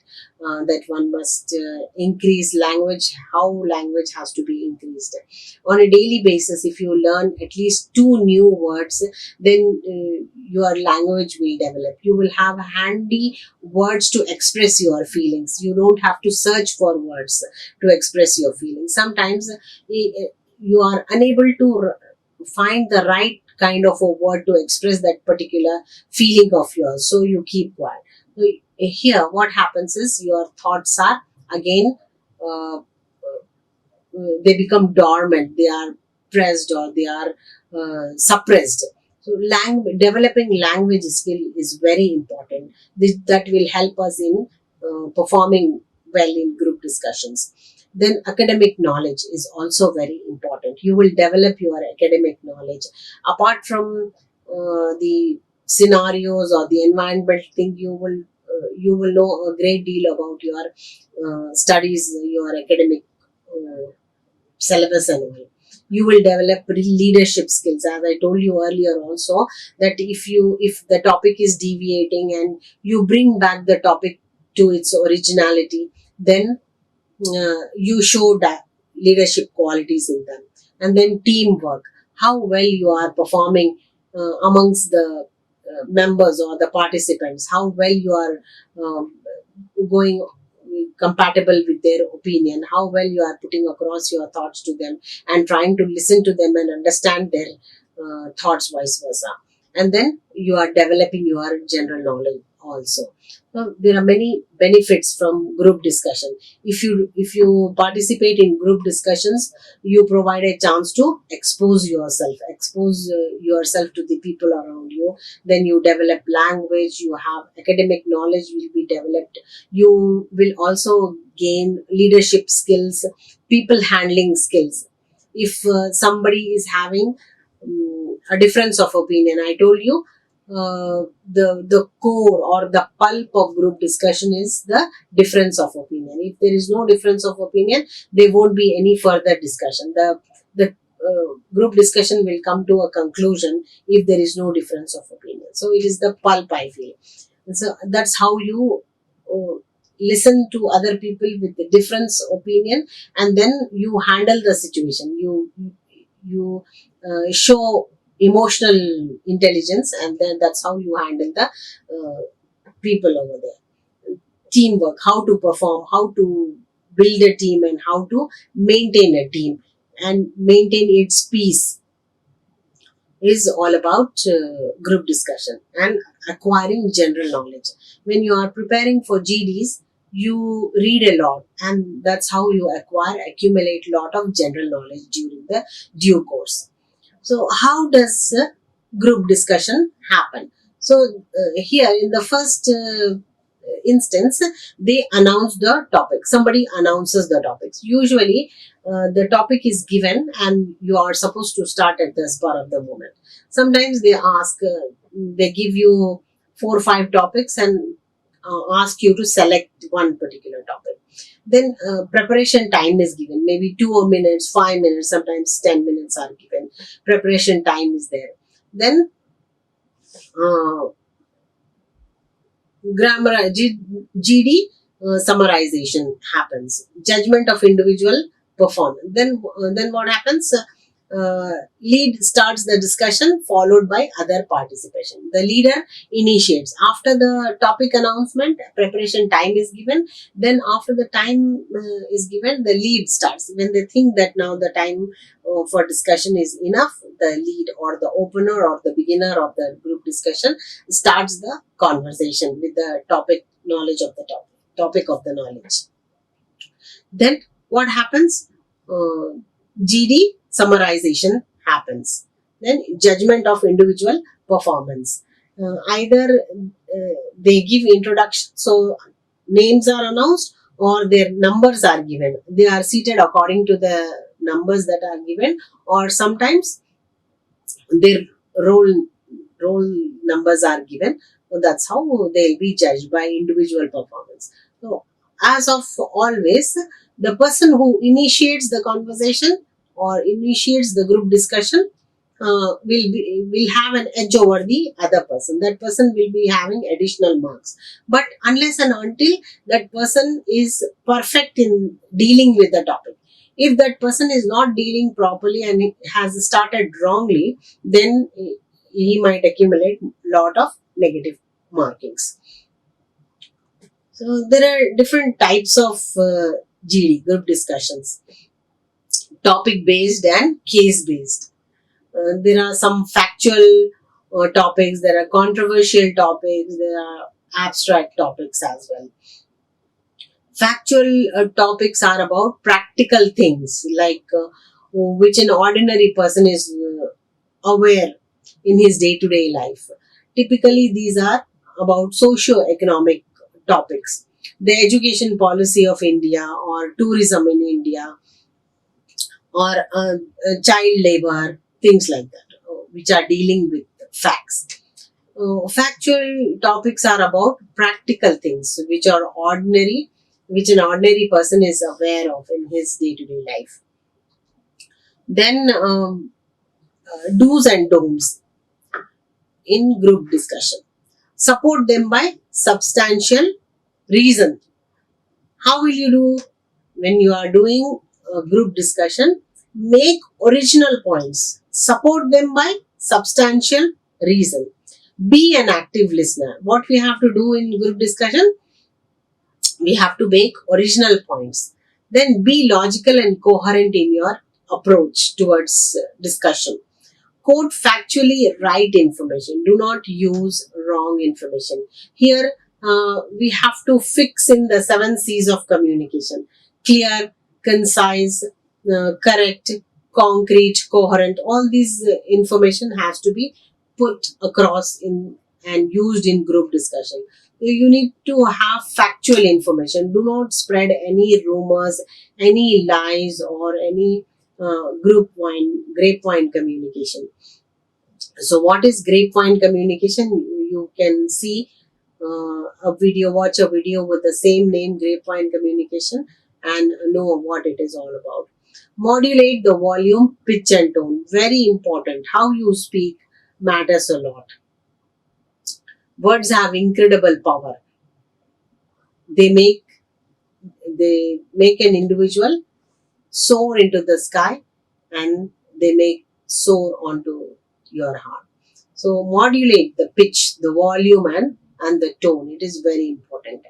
one must increase language, how language has to be increased on a daily basis. If you learn at least two new words, then your language will develop. You will have handy words to express your feelings. You don't have to search for words to express your feelings. Sometimes you are unable to find the right kind of a word to express that particular feeling of yours, so you keep quiet. So here what happens is your thoughts are again uh, they become dormant, they are pressed, or they are suppressed. So developing language skill is very important. That will help us in performing well in group discussions. Then academic knowledge is also very important. You will develop your academic knowledge apart from the scenarios or the environment thing. You will know a great deal about your studies, your academic syllabus and all. You will develop leadership skills, as I told you earlier also, that if the topic is deviating and you bring back the topic to its originality, then you show that leadership qualities in them. And then teamwork, how well you are performing amongst the members or the participants, how well you are um, going compatible with their opinion, how well you are putting across your thoughts to them and trying to listen to them and understand their thoughts, vice versa. And then you are developing your general knowledge also. So there are many benefits from group discussion. If you participate in group discussions, you provide a chance to expose yourself to the people around you. Then you develop language, you have academic knowledge will be developed. You will also gain leadership skills, people handling skills. If somebody is having a difference of opinion, I told you the core or the pulp of group discussion is the difference of opinion. If there is no difference of opinion, there won't be any further discussion. The group discussion will come to a conclusion if there is no difference of opinion. So it is the pulp, I feel. And so that's how you uh, listen to other people with the difference opinion, and then you handle the situation. You show emotional intelligence, and then that's how you handle the people over there. Teamwork, how to perform, how to build a team, and how to maintain a team and maintain its peace is all about group discussion and acquiring general knowledge. When you are preparing for GDs, you read a lot, and that's how you accumulate a lot of general knowledge during the due course. So, how does group discussion happen? So, here in the first instance, they announce the topic. Somebody announces the topics. Usually, the topic is given, and you are supposed to start at the spur of the moment. Sometimes they give you 4 or 5 topics and ask you to select one particular topic. Then preparation time is given, maybe 2 minutes, 5 minutes, sometimes 10 minutes are given. Preparation time is there. Then uh, GD summarization happens. Judgment of individual performance. Then what happens? Lead starts the discussion, followed by other participation. The leader initiates. After the topic announcement, preparation time is given. Then after the time is given, the lead starts. When they think that now the time for discussion is enough, the lead or the opener or the beginner of the group discussion starts the conversation with the topic of the knowledge. Then what happens? GD summarization happens. Then judgment of individual performance. Either they give introduction, so names are announced, or their numbers are given. They are seated according to the numbers that are given, or sometimes their role role numbers are given. So that's how they'll be judged by individual performance. So as of always, the person who initiates the conversation or initiates the group discussion will have an edge over the other person. That person will be having additional marks. But unless and until that person is perfect in dealing with the topic, if that person is not dealing properly and has started wrongly, then he might accumulate lot of negative markings. So there are different types of GD, group discussions: topic based and case based. There are some factual topics, there are controversial topics, there are abstract topics as well. Factual topics are about practical things, like which an ordinary person is aware in his day-to-day life. Typically, these are about socio-economic topics, the education policy of India, or tourism in India, or child labor, things like that, which are dealing with facts. Factual topics are about practical things, which an ordinary person is aware of in his day-to-day life. Then do's and don'ts in group discussion. Support them by substantial reason. How will you do when you are doing a group discussion? Make original points. Support them by substantial reason. Be an active listener. What we have to do in group discussion? We have to make original points. Then be logical and coherent in your approach towards discussion. Quote factually right information. Do not use wrong information. Here, we have to fix in the 7 C's of communication: clear, concise, correct, concrete, coherent. All these information has to be put across in and used in group discussion. You need to have factual information. Do not spread any rumors, any lies, or any grapevine communication. So, what is grapevine communication? You can see watch a video with the same name, grapevine communication, and know what it is all about. Modulate the volume, pitch, and tone. Very important. How you speak matters a lot. Words have incredible power. They make an individual soar into the sky, and they make soar onto your heart. So modulate the pitch, the volume, and the tone. It is very important.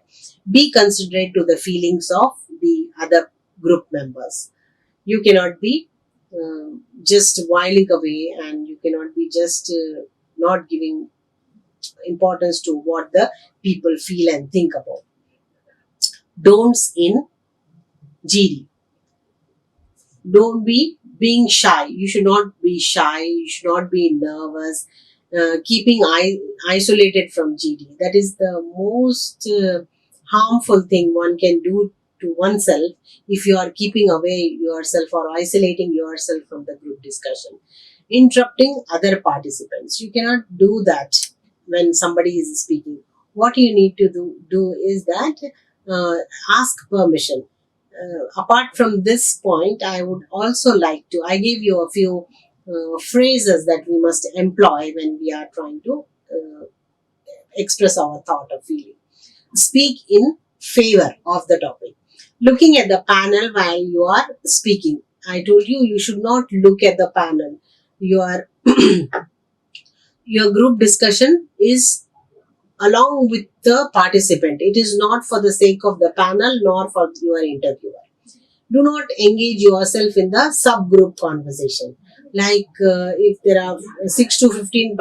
Be considerate to the feelings of the other group members. You cannot be just whiling away, and you cannot be just not giving importance to what the people feel and think about. Don'ts in GD. Don't be being shy. You should not be shy. You should not be nervous. Keeping isolated from GD. That is the most harmful thing one can do to oneself if you are keeping away yourself or isolating yourself from the group discussion. Interrupting other participants. You cannot do that when somebody is speaking. What you need to do is that uh, ask permission. Apart from this point, I would also like to, I gave you a few phrases that we must employ when we are trying to express our thought or feeling. Speak in favor of the topic. Looking at the panel while you are speaking. I told you, you should not look at the panel. Your your group discussion is along with the participant. It is not for the sake of the panel nor for your interviewer. Do not engage yourself in the subgroup conversation. Like if there are 6 to 15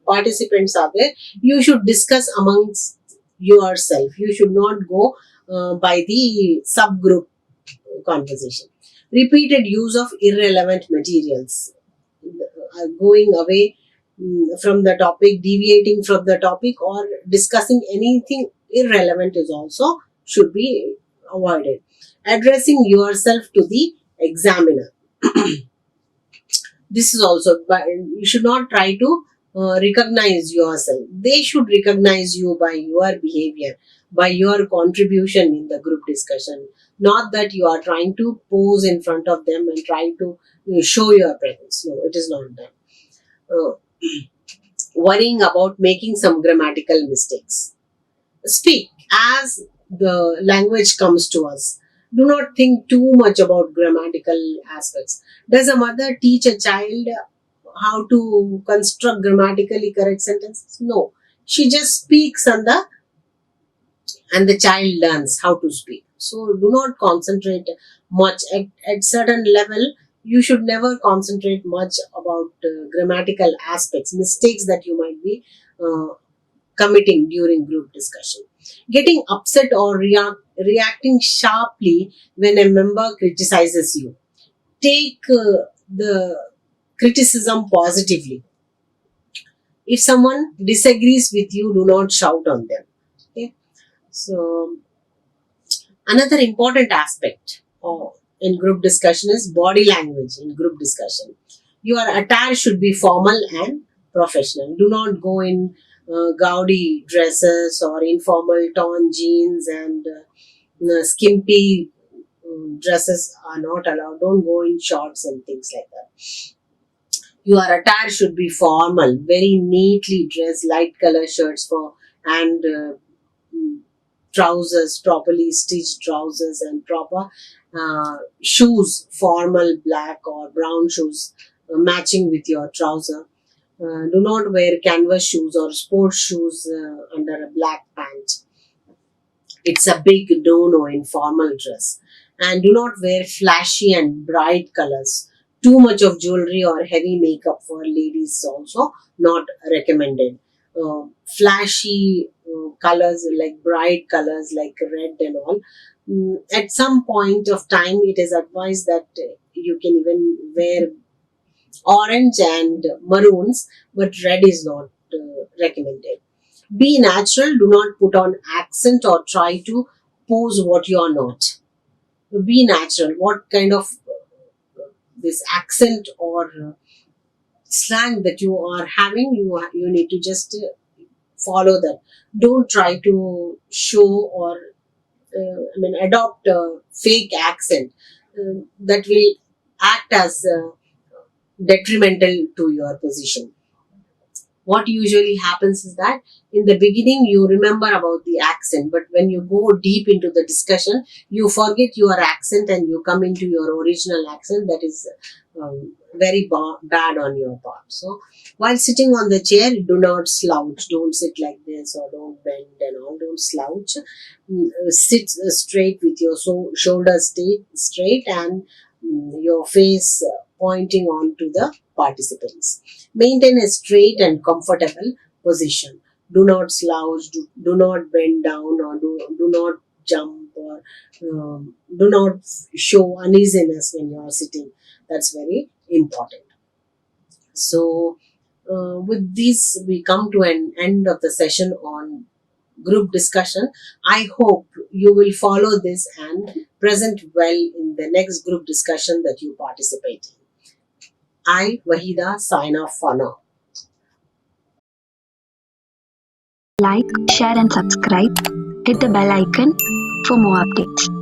participants are there, you should discuss amongst yourself. You should not go by the subgroup conversation. Repeated use of irrelevant materials. Going away from the topic, deviating from the topic, or discussing anything irrelevant is also should be avoided. Addressing yourself to the examiner. This is also, but you should not try to recognize yourself. They should recognize you by your behavior, by your contribution in the group discussion, not that you are trying to pose in front of them and try to show your presence. No, it is not that. uh, Worrying about making some grammatical mistakes. Speak as the language comes to us. Do not think too much about grammatical aspects. Does a mother teach a child how to construct grammatically correct sentences? No. She just speaks and the child learns how to speak. So do not concentrate much at certain level. You should never concentrate much about grammatical aspects, mistakes that you might be committing during group discussion. Getting upset or reacting sharply when a member criticizes you. Take the criticism positively. If someone disagrees with you, do not shout on them. Okay. So another important aspect in group discussion is body language in group discussion. Your attire should be formal and professional. Do not go in gaudy dresses or informal torn jeans and skimpy dresses are not allowed. Don't go in shorts and things like that. Your attire should be formal, very neatly dressed, light color shirts for and trousers, properly stitched trousers, and proper shoes, formal black or brown shoes matching with your trouser. Do not wear canvas shoes or sports shoes under a black pant. It's a big no-no in formal dress. And do not wear flashy and bright colors. Too much of jewelry or heavy makeup for ladies is also not recommended. Flashy colors like bright colors like red and all. At some point of time, it is advised that you can even wear orange and maroons, but red is not recommended. Be natural. Do not put on accent or try to pose what you are not. Be natural. What kind of this accent or slang that you are having, you need to just follow that. Don't try to show or adopt a fake accent that will act as detrimental to your position. What usually happens is that in the beginning you remember about the accent, but when you go deep into the discussion, you forget your accent and you come into your original accent. That is bad on your part. So while sitting on the chair, do not slouch. Don't sit like this or don't bend and all. Don't slouch. Sit straight with your shoulders straight and your face pointing on to the participants. Maintain a straight and comfortable position. Do not slouch. Do not bend down or do not jump or do not show uneasiness when you are sitting. That's very important. So, with this, we come to an end of the session on group discussion. I hope you will follow this and present well in the next group discussion that you participate in. I, Waheeda, sign off for now. Like, share, and subscribe. Hit the bell icon for more updates.